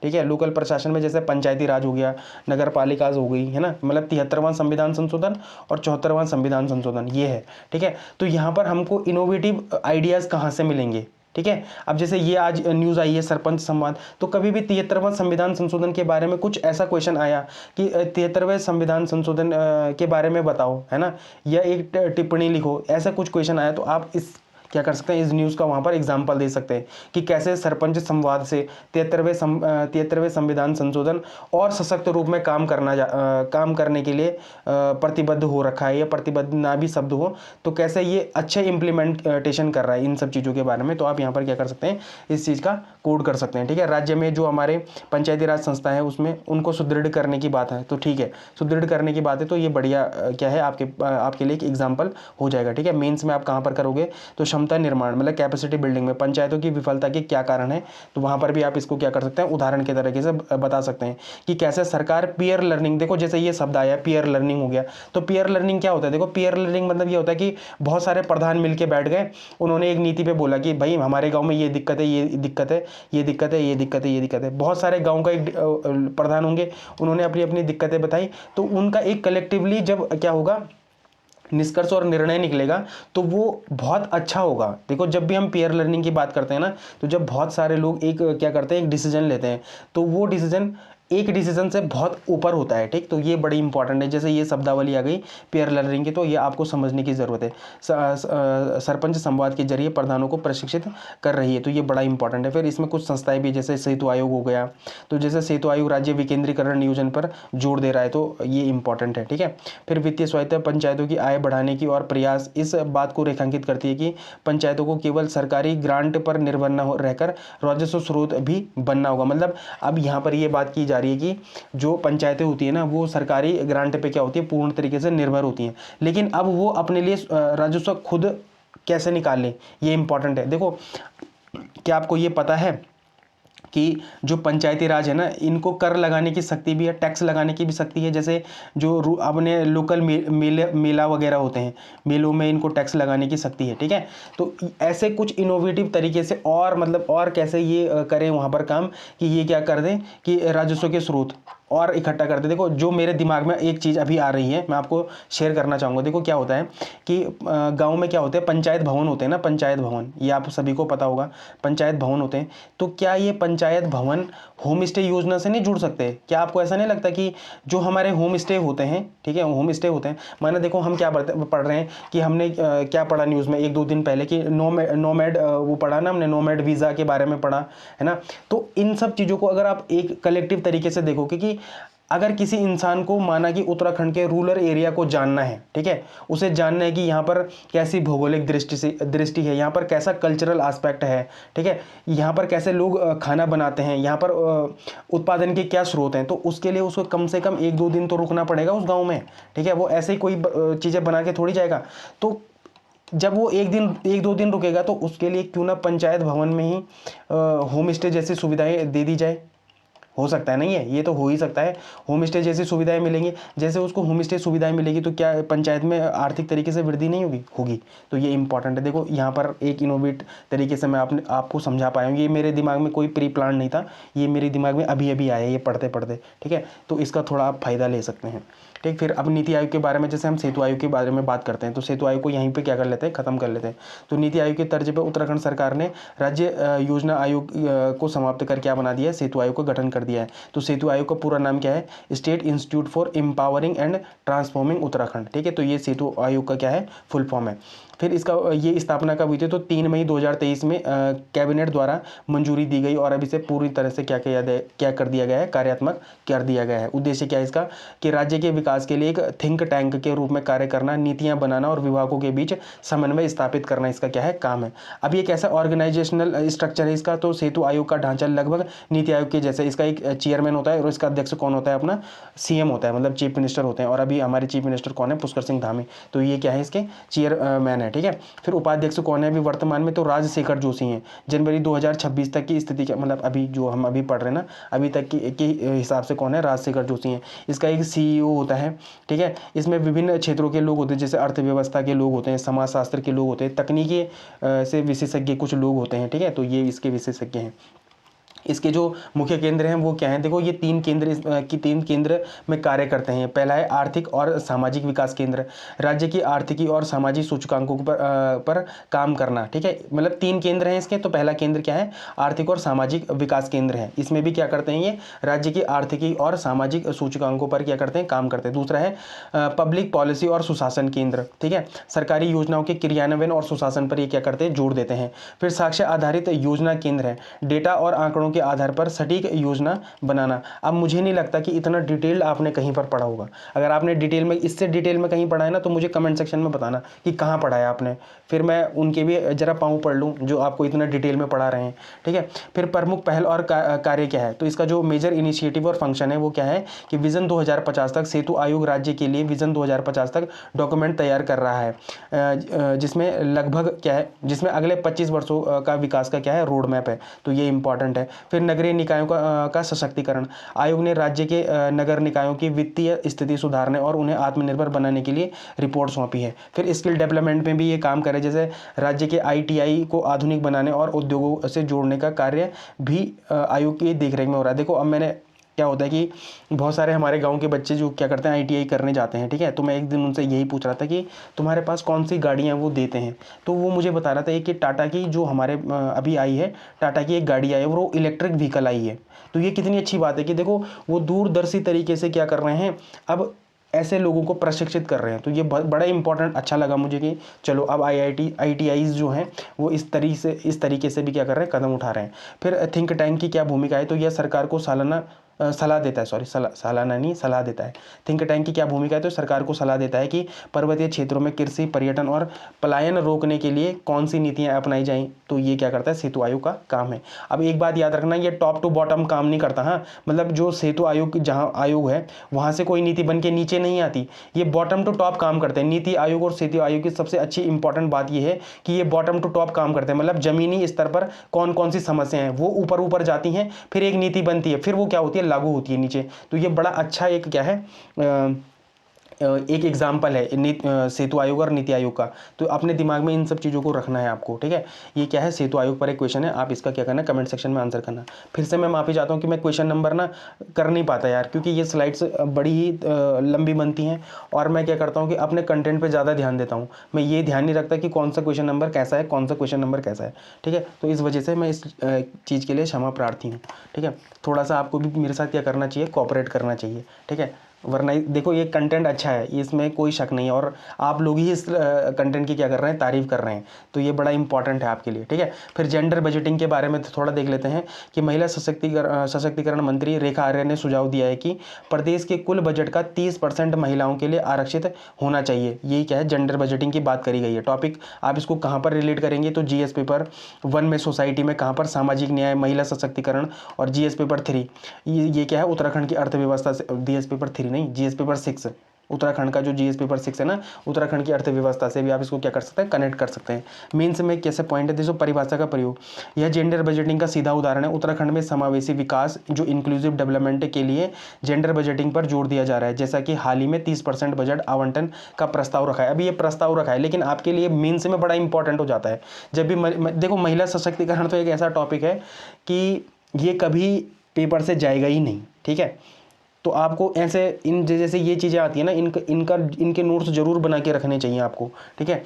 Speaker 1: ठीक है। लोकल प्रशासन में जैसे पंचायती राज हो गया, नगर पालिका हो गई, है ना, मतलब 73वां संविधान संशोधन और 74वां संविधान संशोधन ये है, ठीक है। तो यहाँ पर हमको इनोवेटिव आइडियाज़ कहाँ से मिलेंगे, ठीक है। अब जैसे ये आज न्यूज़ आई है सरपंच संवाद, तो कभी भी 73वां संविधान संशोधन के बारे में कुछ ऐसा क्वेश्चन आया कि 73वें संविधान संशोधन के बारे में बताओ, है ना, या एक टिप्पणी लिखो, ऐसा कुछ क्वेश्चन आया तो आप इस क्या कर सकते हैं, इस न्यूज़ का वहाँ पर एग्जाम्पल दे सकते हैं कि कैसे सरपंच संवाद से 73वें संविधान संशोधन और सशक्त रूप में काम करने के लिए प्रतिबद्ध हो रखा है, या प्रतिबद्ध ना भी शब्द हो तो कैसे ये अच्छे इम्प्लीमेंटेशन कर रहा है इन सब चीज़ों के बारे में। तो आप यहाँ पर क्या कर सकते हैं, इस चीज़ का कोड कर सकते हैं, ठीक है। राज्य में जो हमारे पंचायती राज संस्था है उसमें उनको सुदृढ़ करने की बात है, तो ठीक है, सुदृढ़ करने की बात है तो ये बढ़िया क्या है आपके लिए एक एग्जाम्पल हो जाएगा, ठीक है। मेंस में आप कहाँ पर करोगे, तो क्षमता निर्माण मतलब कैपेसिटी बिल्डिंग में पंचायतों की विफलता के क्या कारण है, तो वहां पर भी आप इसको क्या कर सकते हैं, उदाहरण के तरीके से बता सकते हैं कि कैसे सरकार पीयर लर्निंग, देखो जैसे ये शब्द आया पीयर लर्निंग हो गया, तो पीयर लर्निंग क्या होता है, देखो पीयर लर्निंग मतलब ये होता है कि बहुत सारे प्रधान मिलके बैठ गए, उन्होंने एक नीति पे बोला कि भाई हमारे गाँव में ये दिक्कत है, ये दिक्कत है, ये दिक्कत है, ये दिक्कत है, ये दिक्कत है। बहुत सारे गाँव का एक प्रधान होंगे, उन्होंने अपनी अपनी दिक्कतें बताई, तो उनका एक कलेक्टिवली जब क्या होगा निष्कर्ष और निर्णय निकलेगा तो वो बहुत अच्छा होगा। देखो जब भी हम पीयर लर्निंग की बात करते हैं ना, तो जब बहुत सारे लोग एक क्या करते हैं, एक डिसीजन लेते हैं, तो वो डिसीजन एक डिसीजन से बहुत ऊपर होता है, ठीक। तो ये बड़ी इंपॉर्टेंट है, जैसे ये शब्दावली आ गई पीयर लर्निंग की, तो ये आपको समझने की ज़रूरत है। सरपंच संवाद के जरिए प्रधानों को प्रशिक्षित कर रही है, तो ये बड़ा इंपॉर्टेंट है। फिर इसमें कुछ संस्थाएं भी, जैसे सेतु आयोग हो गया, तो जैसे सेतु आयोग राज्य विकेंद्रीकरण नियोजन पर जोर दे रहा है, तो ये इंपॉर्टेंट है, ठीक है। फिर वित्तीय स्वायत्तता पंचायतों की आय बढ़ाने की और प्रयास इस बात को रेखांकित करती है कि पंचायतों को केवल सरकारी ग्रांट पर निर्भर न रहकर राजस्व स्रोत भी बनना होगा। मतलब अब यहाँ पर ये बात की जा रही है कि जो पंचायतें होती है ना, वो सरकारी ग्रांट पे क्या होती है, पूर्ण तरीके से निर्भर होती हैं, लेकिन अब वो अपने लिए राजस्व खुद कैसे निकाल लें, ये इंपॉर्टेंट है। देखो क्या आपको ये पता है कि जो पंचायती राज है ना, इनको कर लगाने की शक्ति भी है, टैक्स लगाने की भी शक्ति है। जैसे जो अपने लोकल मेला वगैरह होते हैं, मेलों में इनको टैक्स लगाने की शक्ति है, ठीक है। तो ऐसे कुछ इनोवेटिव तरीके से और मतलब और कैसे ये करें वहाँ पर काम, कि ये क्या कर दें कि राजस्व के स्रोत और इकट्ठा कर दे। देखो जो मेरे दिमाग में एक चीज़ अभी आ रही है, मैं आपको शेयर करना चाहूँगा। देखो क्या होता है कि गांव में क्या होते हैं, पंचायत भवन होते हैं ना, पंचायत भवन, ये आप सभी को पता होगा, पंचायत भवन होते हैं। तो क्या ये पंचायत भवन होम स्टे योजना से नहीं जुड़ सकते? क्या आपको ऐसा नहीं लगता कि जो हमारे होम स्टे होते हैं, ठीक है, होम स्टे होते हैं, माना देखो हम क्या पढ़ रहे हैं कि हमने क्या पढ़ा न्यूज़ में 1-2 दिन पहले कि नोमैड वो पढ़ा ना हमने, नोमैड वीज़ा के बारे में पढ़ा है ना। तो इन सब चीज़ों को अगर आप एक कलेक्टिव तरीके से देखो कि अगर किसी इंसान को माना कि उत्तराखंड के रूरल एरिया को जानना है, ठीक है, उसे जानना है कि यहाँ पर कैसी भौगोलिक दृष्टि है, यहाँ पर कैसा कल्चरल एस्पेक्ट है, ठीक है, यहाँ पर कैसे लोग खाना बनाते हैं, यहाँ पर उत्पादन के क्या स्रोत हैं, तो उसके लिए उसको कम से कम 1-2 दिन तो रुकना पड़ेगा उस गाँव में, ठीक है। वो ऐसे ही कोई चीज़ें बना के थोड़ी जाएगा। तो जब वो 1-2 दिन रुकेगा तो उसके लिए क्यों ना पंचायत भवन में ही होम स्टे जैसी सुविधाएं दे दी जाए। हो सकता है, नहीं है, ये तो हो ही सकता है, होम स्टे जैसी सुविधाएं मिलेंगी। जैसे उसको होम स्टे सुविधाएं मिलेगी तो क्या पंचायत में आर्थिक तरीके से वृद्धि नहीं होगी। तो ये इंपॉर्टेंट है। देखो यहाँ पर एक इनोवेट तरीके से मैं आपको समझा पाया हूँ। ये मेरे दिमाग में कोई प्री प्लान नहीं था, ये मेरे दिमाग में अभी अभी आया ये पढ़ते पढ़ते, ठीक है। तो इसका थोड़ा आप फायदा ले सकते हैं, ठीक। फिर अब नीति आयोग के बारे में, जैसे हम सेतु आयोग के बारे में बात करते हैं, तो सेतु आयोग को यहीं पे क्या कर लेते हैं, खत्म कर लेते हैं। तो नीति आयोग के तर्ज पे उत्तराखंड सरकार ने राज्य योजना आयोग को समाप्त कर क्या बना दिया है, सेतु आयोग का गठन कर दिया है। तो सेतु आयोग का पूरा नाम क्या है, state institute for empowering and transforming Uttarakhand, ठीक है। तो ये सेतु आयोग का क्या है, फुल फॉर्म है। फिर इसका ये स्थापना कब हुई थी, तो 3 मई 2023 में कैबिनेट द्वारा मंजूरी दी गई और अब इसे पूरी तरह से क्या कर दिया गया है, कार्यात्मक कर दिया गया है। उद्देश्य क्या है इसका, कि राज्य के विकास के लिए एक थिंक टैंक के रूप में कार्य करना, नीतियां बनाना और विभागों के बीच समन्वय स्थापित करना, इसका क्या है, काम है। अब ये कैसा ऑर्गेनाइजेशनल स्ट्रक्चर है इसका, तो सेतु आयोग का ढांचा लगभग नीति आयोग के जैसे, इसका एक चेयरमैन होता है और इसका अध्यक्ष कौन होता है, अपना सीएम होता है, मतलब चीफ मिनिस्टर होते हैं। और अभी हमारे चीफ मिनिस्टर कौन है, पुष्कर सिंह धामी, तो ये क्या है, इसके चेयरमैन है, ठीक है। फिर उपाध्यक्ष कौन है अभी वर्तमान में, तो राजशेखर जोशी हैं। जनवरी 2026 तक की स्थिति का मतलब अभी जो हम अभी पढ़ रहे हैं ना, अभी तक के हिसाब से कौन है, राजशेखर जोशी हैं। इसका एक सीईओ होता है, ठीक है। इसमें विभिन्न क्षेत्रों के लोग होते हैं, जैसे अर्थव्यवस्था के लोग होते हैं, समाजशास्त्र के लोग होते हैं, तकनीकी से विशेषज्ञ कुछ लोग होते हैं, ठीक है। तो ये इसके विशेषज्ञ हैं। इसके जो मुख्य केंद्र हैं वो क्या हैं? देखो ये तीन केंद्र में कार्य करते हैं। पहला है आर्थिक और सामाजिक विकास केंद्र, राज्य की आर्थिकी और सामाजिक सूचकांकों पर काम करना। ठीक है, मतलब 3 केंद्र हैं इसके। तो पहला केंद्र क्या है? आर्थिक और सामाजिक विकास केंद्र है। इसमें भी क्या करते हैं? ये राज्य की आर्थिकी और सामाजिक सूचकांकों पर क्या करते हैं? काम करते हैं। दूसरा है पब्लिक पॉलिसी और सुशासन केंद्र। ठीक है, सरकारी योजनाओं के क्रियान्वयन और सुशासन पर ये क्या करते हैं? जोर देते हैं। फिर साक्ष्य आधारित योजना केंद्र है, डेटा और आंकड़ों के आधार पर सटीक योजना बनाना। अब मुझे नहीं लगता कि इतना डिटेल आपने कहीं पर पढ़ा होगा। अगर आपने इससे डिटेल में कहीं पढ़ा है ना, तो मुझे कमेंट सेक्शन में बताना कि कहाँ पढ़ा है आपने, फिर मैं उनके भी जरा पाँव पढ़ लूँ जो आपको इतना डिटेल में पढ़ा रहे हैं। ठीक है, फिर प्रमुख पहल और कार्य क्या है? तो इसका जो मेजर इनिशिएटिव और फंक्शन है वो क्या है कि विजन 2050 तक सेतु आयोग राज्य के लिए विजन 2050 तक डॉक्यूमेंट तैयार कर रहा है, जिसमें लगभग क्या है, जिसमें अगले 25 वर्षों का विकास का क्या है? रोड मैप है। तो ये इंपॉर्टेंट है। फिर नगरीय निकायों का सशक्तिकरण, आयोग ने राज्य के नगर निकायों की वित्तीय स्थिति सुधारने और उन्हें आत्मनिर्भर बनाने के लिए रिपोर्ट सौंपी है। फिर स्किल डेवलपमेंट में भी ये काम करे, जैसे राज्य के ITI को आधुनिक बनाने और उद्योगों से जोड़ने का कार्य भी आयोग की देखरेख में हो रहा है। देखो अब मैंने क्या होता है कि बहुत सारे हमारे गांव के बच्चे जो क्या करते हैं ITI करने जाते हैं। ठीक है, तो मैं एक दिन उनसे यही पूछ रहा था कि तुम्हारे पास कौन सी गाड़ियां वो देते हैं, तो वो मुझे बता रहा था कि टाटा की जो हमारे अभी आई है, टाटा की एक गाड़ी आई है, वो इलेक्ट्रिक व्हीकल आई है। तो ये कितनी अच्छी बात है कि देखो वो दूरदर्शी तरीके से क्या कर रहे हैं, अब ऐसे लोगों को प्रशिक्षित कर रहे हैं। तो ये बड़ा इंपॉर्टेंट अच्छा लगा मुझे कि चलो अब ITIs जो हैं वो इस तरीके से भी क्या कर रहे हैं? कदम उठा रहे हैं। फिर थिंक टैंक की क्या भूमिका है? तो यह सरकार को सलाह देता है, सालाना नहीं, सलाह देता है। थिंक टैंक की क्या भूमिका है? तो सरकार को सलाह देता है कि पर्वतीय क्षेत्रों में कृषि, पर्यटन और पलायन रोकने के लिए कौन सी नीतियां अपनाई जाएं। तो ये क्या करता है? सेतु आयोग का काम है। अब एक बात याद रखना, ये टॉप टू बॉटम काम नहीं करता। हाँ, मतलब जो सेतु आयोग जहाँ आयोग है वहाँ से कोई नीति बन के नीचे नहीं आती, ये बॉटम टू टॉप काम करते हैं। नीति आयोग और सेतु आयोग की सबसे अच्छी इंपॉर्टेंट बात यह है कि ये बॉटम टू टॉप काम करते हैं, मतलब जमीनी स्तर पर कौन कौन सी समस्याएं हैं वो ऊपर ऊपर जाती हैं, फिर एक नीति बनती है, फिर वो क्या होती है? लागू होती है नीचे। तो ये बड़ा अच्छा एक क्या है, एक एग्जाम्पल है सेतु आयोग और नीति आयोग का। तो अपने दिमाग में इन सब चीज़ों को रखना है आपको। ठीक है, ये क्या है? सेतु आयोग पर एक क्वेश्चन है, आप इसका क्या करना है? कमेंट सेक्शन में आंसर करना। फिर से मैं माफ़ी चाहता हूँ कि मैं क्वेश्चन नंबर ना कर नहीं पाता यार, क्योंकि ये स्लाइड्स बड़ी ही लंबी बनती हैं और मैं क्या करता हूँ कि अपने कंटेंट पर ज़्यादा ध्यान देता हूँ। मैं ये ध्यान नहीं रखता कि कौन सा क्वेश्चन नंबर कैसा है, कौन सा क्वेश्चन नंबर कैसा है। ठीक है, तो इस वजह से मैं इस चीज़ के लिए क्षमा प्रार्थी हूँ। ठीक है, थोड़ा सा आपको भी मेरे साथ क्या करना चाहिए? कोऑपरेट करना चाहिए। ठीक है, वरना देखो ये कंटेंट अच्छा है, इसमें कोई शक नहीं है, और आप लोग ही इस कंटेंट की क्या कर रहे हैं? तारीफ कर रहे हैं। तो ये बड़ा इंपॉर्टेंट है आपके लिए। ठीक है, फिर जेंडर बजटिंग के बारे में थोड़ा देख लेते हैं कि महिला सशक्तिकरण मंत्री रेखा आर्य ने सुझाव दिया है कि प्रदेश के कुल बजट का 30% महिलाओं के लिए आरक्षित होना चाहिए। यही क्या है? जेंडर बजटिंग की बात करी गई है। टॉपिक आप इसको कहाँ पर रिलेट करेंगे? तो GS पेपर 1 में सोसाइटी में कहाँ पर? सामाजिक न्याय, महिला सशक्तिकरण। और GS पेपर 3 ये क्या है? उत्तराखंड की अर्थव्यवस्था से। GS पेपर 3 नहीं, GS पेपर 6, उत्तराखंड का जो GS पेपर 6 है ना, उत्तराखंड की अर्थव्यवस्था से भी आप इसको क्या कर सकते हैं? कनेक्ट कर सकते हैं। मेंस में कैसे पॉइंट है? देखो परिभाषा का प्रयोग, यह जेंडर बजटिंग का सीधा उदाहरण है। उत्तराखंड में समावेशी विकास जो इंक्लूसिव डेवलपमेंट के लिए जेंडर बजटिंग पर जोर दिया जा रहा है, जैसा कि हाल ही में 30% बजट आवंटन का प्रस्ताव रखा है। अभी ये प्रस्ताव रखा है, लेकिन आपके लिए मेंस में बड़ा इंपॉर्टेंट हो जाता है। जब भी देखो महिला सशक्तिकरण तो एक ऐसा टॉपिक है कि ये कभी पेपर से जाएगा ही नहीं। ठीक है, तो आपको ऐसे जैसे ये चीज़ें आती है ना, इनके नोट्स जरूर बना के रखने चाहिए आपको। ठीक है,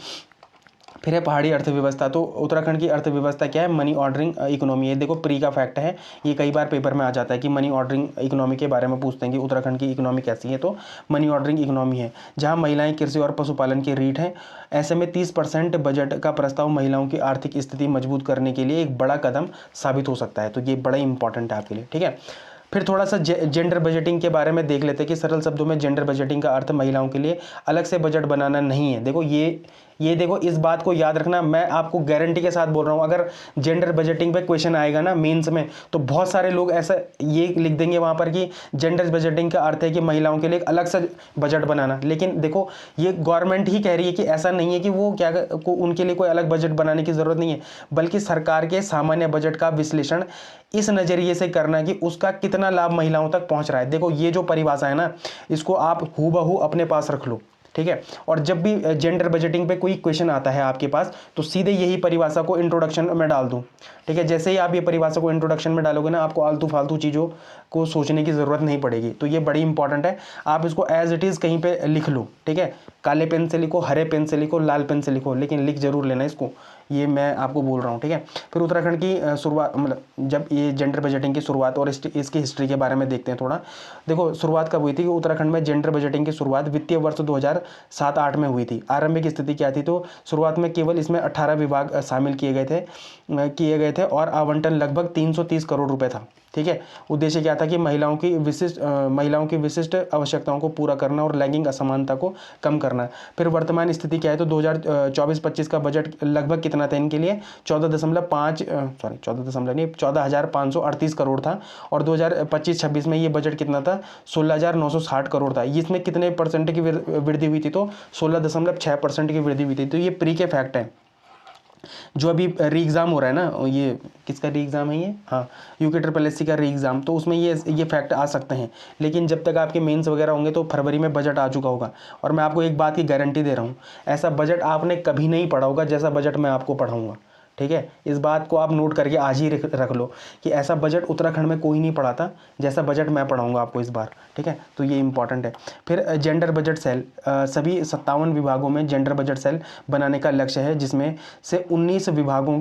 Speaker 1: फिर है पहाड़ी अर्थव्यवस्था। तो उत्तराखंड की अर्थव्यवस्था क्या है? मनी ऑर्डरिंग इकोनॉमी है। देखो प्री का फैक्ट है, ये कई बार पेपर में आ जाता है कि मनी ऑर्डरिंग इकोनॉमी के बारे में पूछते हैं कि उत्तराखंड की इकोनॉमी कैसी है। तो मनी ऑर्डरिंग इकोनॉमी है जहां महिलाएं कृषि और पशुपालन की रीढ़ हैं। ऐसे में 30% बजट का प्रस्ताव महिलाओं की आर्थिक स्थिति मजबूत करने के लिए एक बड़ा कदम साबित हो सकता है। तो ये बड़ा इंपॉर्टेंट है आपके लिए। ठीक है, फिर थोड़ा सा जेंडर बजटिंग के बारे में देख लेते हैं कि सरल शब्दों में जेंडर बजटिंग का अर्थ महिलाओं के लिए अलग से बजट बनाना नहीं है। देखो ये देखो इस बात को याद रखना, मैं आपको गारंटी के साथ बोल रहा हूँ, अगर जेंडर बजटिंग पे क्वेश्चन आएगा ना मेंस में, तो बहुत सारे लोग ऐसा ये लिख देंगे वहाँ पर कि जेंडर बजटिंग का अर्थ है कि महिलाओं के लिए एक अलग से बजट बनाना। लेकिन देखो ये गवर्नमेंट ही कह रही है कि ऐसा नहीं है कि वो उनके लिए कोई अलग बजट बनाने की ज़रूरत नहीं है, बल्कि सरकार के सामान्य बजट का विश्लेषण इस नज़रिए से करना कि उसका कितना लाभ महिलाओं तक पहुँच रहा है। देखो ये जो परिभाषा है ना, इसको आप हूबहू अपने पास रख लो। ठीक है। और जब भी जेंडर बजटिंग पे कोई क्वेश्चन आता है आपके पास तो सीधे यही परिभाषा को इंट्रोडक्शन में डाल दूं, ठीक है। जैसे ही आप ये परिभाषा को इंट्रोडक्शन में डालोगे ना, आपको आलतू फालतू चीज़ों को सोचने की ज़रूरत नहीं पड़ेगी। तो ये बड़ी इंपॉर्टेंट है, आप इसको एज इट इज़ कहीं पे लिख लो, ठीक है। काले पेन से लिखो, हरे पेन से लिखो, लाल पेन से लिखो, लेकिन लिख जरूर लेना इसको, ये मैं आपको बोल रहा हूँ, ठीक है। फिर उत्तराखंड की शुरुआत, मतलब जब ये जेंडर बजटिंग की शुरुआत और इसकी हिस्ट्री के बारे में देखते हैं थोड़ा। देखो शुरुआत कब हुई थी कि उत्तराखंड में जेंडर बजटिंग की शुरुआत वित्तीय वर्ष 2007-8 में हुई थी। आरंभिक स्थिति क्या थी, तो शुरुआत में केवल इसमें 18 विभाग शामिल किए गए थे और आवंटन लगभग 330 करोड़ रुपए था, ठीक है। उद्देश्य क्या था कि महिलाओं की विशिष्ट आवश्यकताओं को पूरा करना और लैंगिक असमानता को कम करना। फिर वर्तमान स्थिति क्या है, तो 2024-25 का बजट लगभग कितना था इनके लिए, 14,538 करोड़ था। और 2025-26 में ये बजट कितना था, 16,960 करोड़ था। इसमें कितने परसेंट की वृद्धि हुई थी, तो 16.6% की वृद्धि हुई थी। तो ये प्री के फैक्ट है। जो अभी री एग्ज़ाम हो रहा है ना, ये किसका री एग्ज़ाम है ये, हाँ यूके SSSC का री एग्ज़ाम, तो उसमें ये फैक्ट आ सकते हैं। लेकिन जब तक आपके मेंस वगैरह होंगे तो फरवरी में बजट आ चुका होगा। और मैं आपको एक बात की गारंटी दे रहा हूँ, ऐसा बजट आपने कभी नहीं पढ़ा होगा जैसा बजट मैं आपको पढ़ाऊँगा, ठीक है। इस बात को आप नोट करके आज ही रख लो कि ऐसा बजट उत्तराखंड में कोई नहीं पढ़ा था जैसा बजट मैं पढ़ाऊंगा आपको इस बार, ठीक है। तो ये इंपॉर्टेंट है। फिर जेंडर बजट सेल, सभी 57 विभागों में जेंडर बजट सेल बनाने का लक्ष्य है, जिसमें से 19 विभागों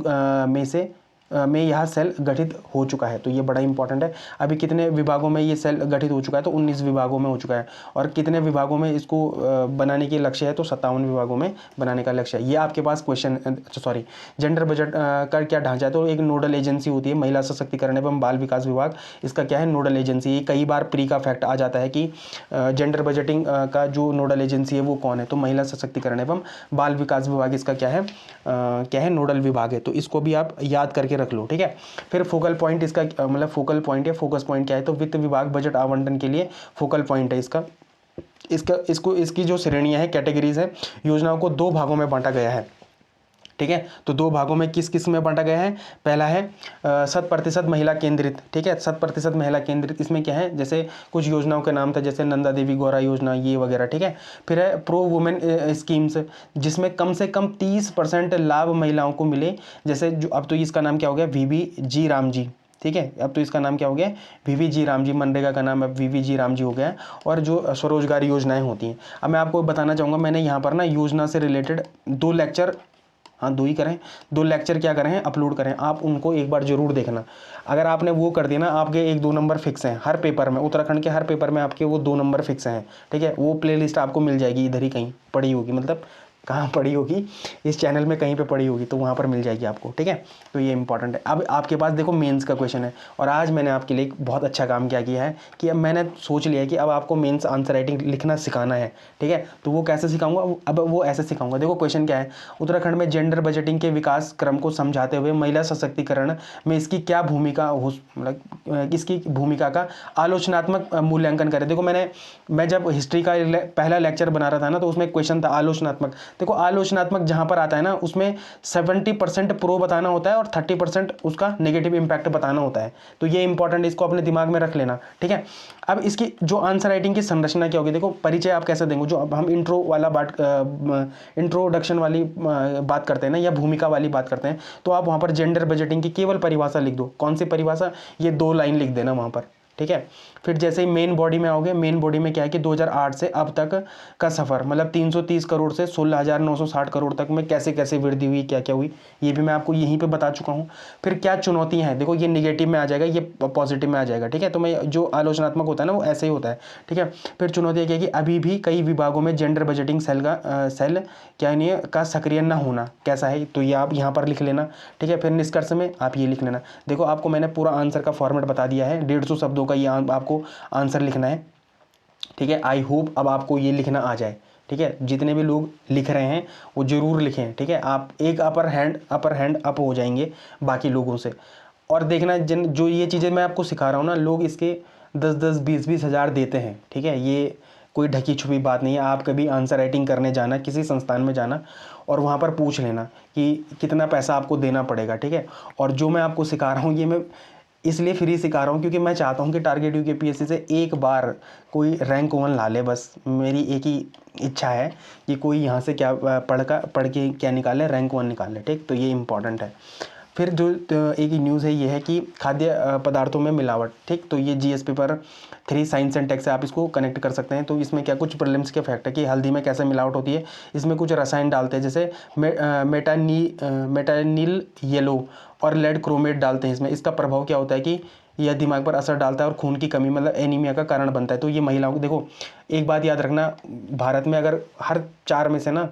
Speaker 1: में यह सेल गठित हो चुका है। तो ये बड़ा इंपॉर्टेंट है। अभी कितने विभागों में ये सेल गठित हो चुका है, तो 19 विभागों में हो चुका है। और कितने विभागों में इसको बनाने के लक्ष्य है, तो 57 विभागों में बनाने का लक्ष्य है। ये आपके पास क्वेश्चन, सॉरी, जेंडर बजट का क्या ढांचा है, तो एक नोडल एजेंसी होती है महिला सशक्तिकरण एवं बाल विकास विभाग, इसका क्या है, नोडल एजेंसी। ये कई बार प्री का फैक्ट आ जाता है कि जेंडर बजटिंग का जो नोडल एजेंसी है वो कौन है, तो महिला सशक्तिकरण एवं बाल विकास विभाग इसका क्या है, नोडल विभाग है। तो इसको भी आप याद करके रख लो, ठीक है। फिर फोकल पॉइंट इसका, मतलब फोकल पॉइंट या फोकस पॉइंट क्या है, तो वित्त विभाग बजट आवंटन के लिए फोकल पॉइंट है इसकी जो श्रेणियां हैं, कैटेगरीज है, योजनाओं को 2 भागों में बांटा गया है, ठीक है। तो 2 भागों में किस में बांटा गया है, पहला है 100% महिला केंद्रित, ठीक है, 100% महिला केंद्रित। इसमें क्या है, जैसे कुछ योजनाओं के नाम था, जैसे नंदा देवी गौरा योजना, ये वगैरह, ठीक है। फिर है प्रो वुमेन स्कीम्स, जिसमें कम से कम 30% लाभ महिलाओं को मिले, जैसे जो अब तो इसका नाम क्या हो गया, VVG राम जी, ठीक है। अब तो इसका नाम क्या हो गया, VVG राम जी, मनरेगा का नाम अब VVG राम जी हो गया। और जो स्वरोजगार योजनाएं होती हैं, अब मैं आपको बताना चाहूँगा, मैंने यहाँ पर ना योजना से रिलेटेड 2 लेक्चर, हाँ 2 ही करें, 2 लेक्चर क्या करें, अपलोड करें, आप उनको एक बार जरूर देखना। अगर आपने वो कर दिया ना, आपके 1-2 नंबर फिक्स हैं हर पेपर में, उत्तराखंड के हर पेपर में आपके वो 2 नंबर फिक्स हैं, ठीक है। वो प्लेलिस्ट आपको मिल जाएगी, इधर ही कहीं पड़ी होगी, मतलब कहाँ पड़ी होगी, इस चैनल में कहीं पे पड़ी होगी, तो वहाँ पर मिल जाएगी आपको, ठीक है। तो ये इंपॉर्टेंट है। अब आपके पास देखो मेंस का क्वेश्चन है, और आज मैंने आपके लिए एक बहुत अच्छा काम क्या किया है कि अब मैंने सोच लिया है कि अब आपको मेंस आंसर राइटिंग लिखना सिखाना है, ठीक है। तो वो कैसे सिखाऊंगा, अब वो ऐसे सिखाऊंगा। देखो क्वेश्चन क्या है, उत्तराखंड में जेंडर बजटिंग के विकास क्रम को समझाते हुए महिला सशक्तिकरण में इसकी क्या भूमिका हो, मतलब इसकी भूमिका का आलोचनात्मक मूल्यांकन करें। देखो मैं जब हिस्ट्री का पहला लेक्चर बना रहा था ना, तो उसमें क्वेश्चन था आलोचनात्मक। देखो आलोचनात्मक जहां पर आता है ना, उसमें 70% प्रो बताना होता है और 30% उसका नेगेटिव इंपैक्ट बताना होता है। तो ये इंपॉर्टेंट, इसको अपने दिमाग में रख लेना, ठीक है। अब इसकी जो आंसर राइटिंग की संरचना क्या होगी, देखो परिचय आप कैसे देंगे, जो अब हम इंट्रोडक्शन वाली बात करते हैं ना, या भूमिका वाली बात करते हैं, तो आप वहां पर जेंडर बजटिंग की केवल परिभाषा लिख दो। कौन सी परिभाषा, ये 2 लाइन लिख देना वहां पर, ठीक है। फिर जैसे ही मेन बॉडी में आओगे, मेन बॉडी में क्या है कि 2008 से अब तक का सफ़र, मतलब 330 करोड़ से 16,960 करोड़ तक में कैसे कैसे वृद्धि हुई, क्या क्या हुई, ये भी मैं आपको यहीं पे बता चुका हूँ। फिर क्या चुनौतियाँ हैं, देखो ये निगेटिव में आ जाएगा, ये पॉजिटिव में आ जाएगा, ठीक है। तो मैं जो आलोचनात्मक होता है ना, वो ऐसे ही होता है, ठीक है। फिर चुनौतियाँ क्या है कि अभी भी कई विभागों में जेंडर बजटिंग सेल क्या नहीं है का सक्रिय न होना कैसा है, तो ये आप यहाँ पर लिख लेना, ठीक है। फिर निष्कर्ष में आप ये लिख लेना। देखो आपको मैंने पूरा आंसर का फॉर्मेट बता दिया है, 150 शब्दों का ये आपको आंसर लिखना है, ठीक है। आई होप अब आपको ये लिखना आ जाए, ठीक है। जितने भी लोग लिख रहे हैं वो जरूर लिखें, ठीक है। आप एक अपर हैंड अप हो जाएंगे बाकी लोगों से। और देखना जो ये चीज़ें मैं आपको सिखा रहा हूँ ना, लोग इसके 10-10, 20-20 हज़ार देते हैं, ठीक है। ये कोई ढकी छुपी बात नहीं है। आप कभी आंसर राइटिंग करने जाना, किसी संस्थान में जाना और वहाँ पर पूछ लेना कि कितना पैसा आपको देना पड़ेगा, ठीक है। और जो मैं आपको सिखा रहा हूँ, ये मैं इसलिए फ्री सिखा रहा हूँ क्योंकि मैं चाहता हूँ कि टारगेट यूकेपीएससी से एक बार कोई रैंक 1 ला ले। बस मेरी एक ही इच्छा है कि कोई यहाँ से क्या पढ़ के क्या निकाले, रैंक 1 निकाले। ठीक, तो ये इंपॉर्टेंट है। फिर जो एक न्यूज़ है ये है कि खाद्य पदार्थों में मिलावट। ठीक, तो ये GS paper 3 science and tech से आप इसको कनेक्ट कर सकते हैं। तो इसमें क्या कुछ प्रीलिम्स के फैक्ट है कि हल्दी में कैसे मिलावट होती है। इसमें कुछ रसायन डालते हैं, जैसे मेटानिल येलो और लेड क्रोमेट डालते हैं इसमें। इसका प्रभाव क्या होता है कि यह दिमाग पर असर डालता है और खून की कमी मतलब एनीमिया का कारण बनता है। तो ये महिलाओं को, देखो एक बात याद रखना, भारत में अगर हर 4 में से ना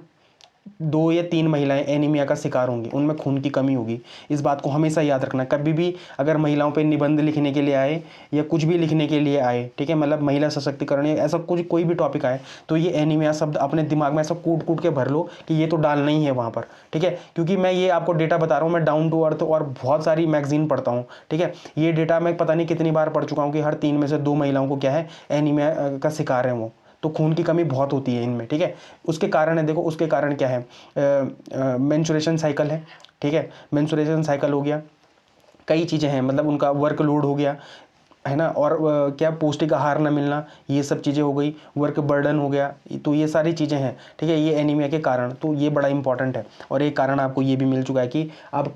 Speaker 1: 2 या 3 महिलाएं एनीमिया का शिकार होंगी, उनमें खून की कमी होगी। इस बात को हमेशा याद रखना। कभी भी अगर महिलाओं पे निबंध लिखने के लिए आए या कुछ भी लिखने के लिए आए, ठीक है, मतलब महिला सशक्तिकरण या ऐसा कुछ कोई भी टॉपिक आए, तो ये एनीमिया शब्द अपने दिमाग में ऐसा कूट कूट के भर लो कि ये तो डालना ही है वहाँ पर। ठीक है, क्योंकि मैं ये आपको डेटा बता रहा हूँ, मैं डाउन टू अर्थ और बहुत सारी मैगजीन पढ़ता हूँ। ठीक है, ये डेटा मैं पता नहीं कितनी बार पढ़ चुका हूँ कि हर 3 में से 2 महिलाओं को क्या है, एनीमिया का शिकार है वो। तो खून की कमी बहुत होती है इनमें। ठीक है, उसके कारण है, देखो उसके कारण क्या है, मेंस्ट्रुएशन साइकिल है। ठीक है, मेंस्ट्रुएशन साइकिल हो गया, कई चीज़ें हैं, मतलब उनका वर्कलोड हो गया है ना, और क्या पौष्टिक आहार ना मिलना, ये सब चीज़ें हो गई, वर्क बर्डन हो गया, तो ये सारी चीज़ें हैं। ठीक है, ये एनीमिया के कारण, तो ये बड़ा इंपॉर्टेंट है। और एक कारण आपको ये भी मिल चुका है कि अब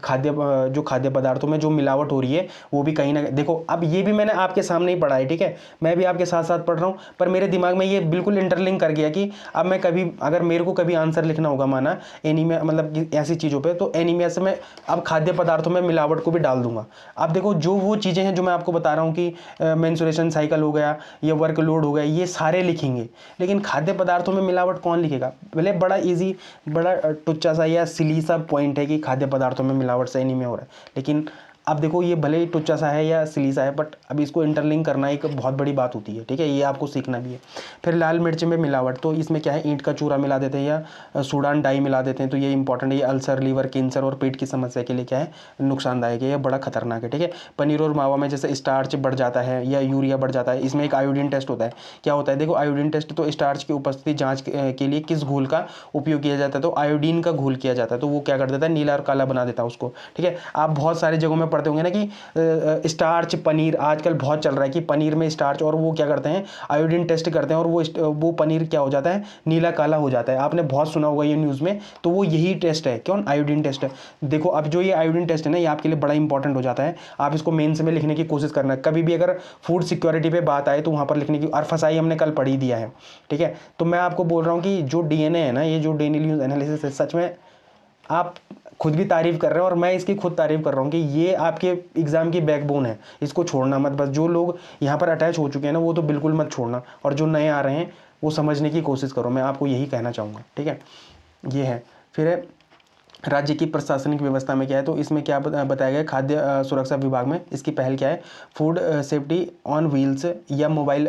Speaker 1: जो खाद्य पदार्थों में जो मिलावट हो रही है वो भी कहीं ना, देखो अब ये भी मैंने आपके सामने ही पढ़ा है। ठीक है, मैं भी आपके साथ साथ पढ़ रहा हूँ, पर मेरे दिमाग में ये बिल्कुल इंटरलिंक कर गया कि अब मैं कभी, अगर मेरे को कभी आंसर लिखना होगा माना एनीमिया मतलब कि ऐसी चीज़ों पर, तो एनीमिया से मैं अब खाद्य पदार्थों में मिलावट को भी डाल दूंगा। अब देखो जो वो चीज़ें हैं जो मैं आपको बता रहा हूँ कि मेंस्ट्रुएशन साइकिल हो गया या वर्कलोड हो गया, ये सारे लिखेंगे, लेकिन खाद्य पदार्थों में मिलावट कौन लिखेगा। भले बड़ा इजी, बड़ा टुच्चा सा या सिली सा पॉइंट है कि खाद्य पदार्थों में मिलावट से एनीमिया हो रहा है, लेकिन अब देखो ये भले ही टुच्चा सा है या सिली सा है, बट अब इसको इंटरलिंक करना एक बहुत बड़ी बात होती है। ठीक है, ये आपको सीखना भी है। फिर लाल मिर्च में मिलावट, तो इसमें क्या है, ईंट का चूरा मिला देते हैं या सूडान डाई मिला देते हैं, तो ये इंपॉर्टेंट है। ये अल्सर, लीवर, कैंसर और पेट की समस्या के लिए क्या है, नुकसानदायक है, यह बड़ा खतरनाक है। ठीक है, पनीर और मावा में जैसे स्टार्च बढ़ जाता है या यूरिया बढ़ जाता है, इसमें एक आयोडीन टेस्ट होता है। क्या होता है, देखो आयोडीन टेस्ट तो स्टार्च की उपस्थिति जांच के लिए किस घोल का उपयोग किया जाता है, तो आयोडीन का घोल किया जाता है, तो वो क्या कर देता है, नीला और काला बना देता है उसको। ठीक है, आप बहुत सारी जगहों में पढ़ते होंगे ना कि स्टार्च पनीर, आजकल बहुत चल रहा है कि पनीर में स्टार्च, और वो क्या करते हैं, आयोडीन टेस्ट करते हैं और वो पनीर क्या हो जाता है, नीला काला हो जाता है। आपने बहुत सुना होगा ये न्यूज़ में, तो वो यही टेस्ट है, कौन, आयोडीन टेस्ट है। देखो अब जो ये आयोडीन टेस्ट है ना, ये आपके लिए बड़ा इंपॉर्टेंट हो जाता है। आप इसको मेंस में लिखने की कोशिश करना, कभी भी अगर फूड सिक्योरिटी पे बात आए तो वहाँ पर लिखने की, और फसाई हमने कल पढ़ ही दिया है। ठीक है, तो मैं आपको बोल रहा हूँ कि जो डीएनए है ना, ये जो डेली न्यूज़ एनालिसिस है, सच में आप खुद भी तारीफ कर रहे हैं और मैं इसकी खुद तारीफ कर रहा हूँ कि ये आपके एग्जाम की बैकबोन है। इसको छोड़ना मत, बस जो लोग यहाँ पर अटैच हो चुके हैं ना, वो तो बिल्कुल मत छोड़ना, और जो नए आ रहे हैं वो समझने की कोशिश करो, मैं आपको यही कहना चाहूँगा। ठीक है, ये है। फिर है राज्य की प्रशासनिक व्यवस्था में क्या है, तो इसमें क्या बताया गया, खाद्य सुरक्षा विभाग में इसकी पहल क्या है, फूड सेफ्टी ऑन व्हील्स या मोबाइल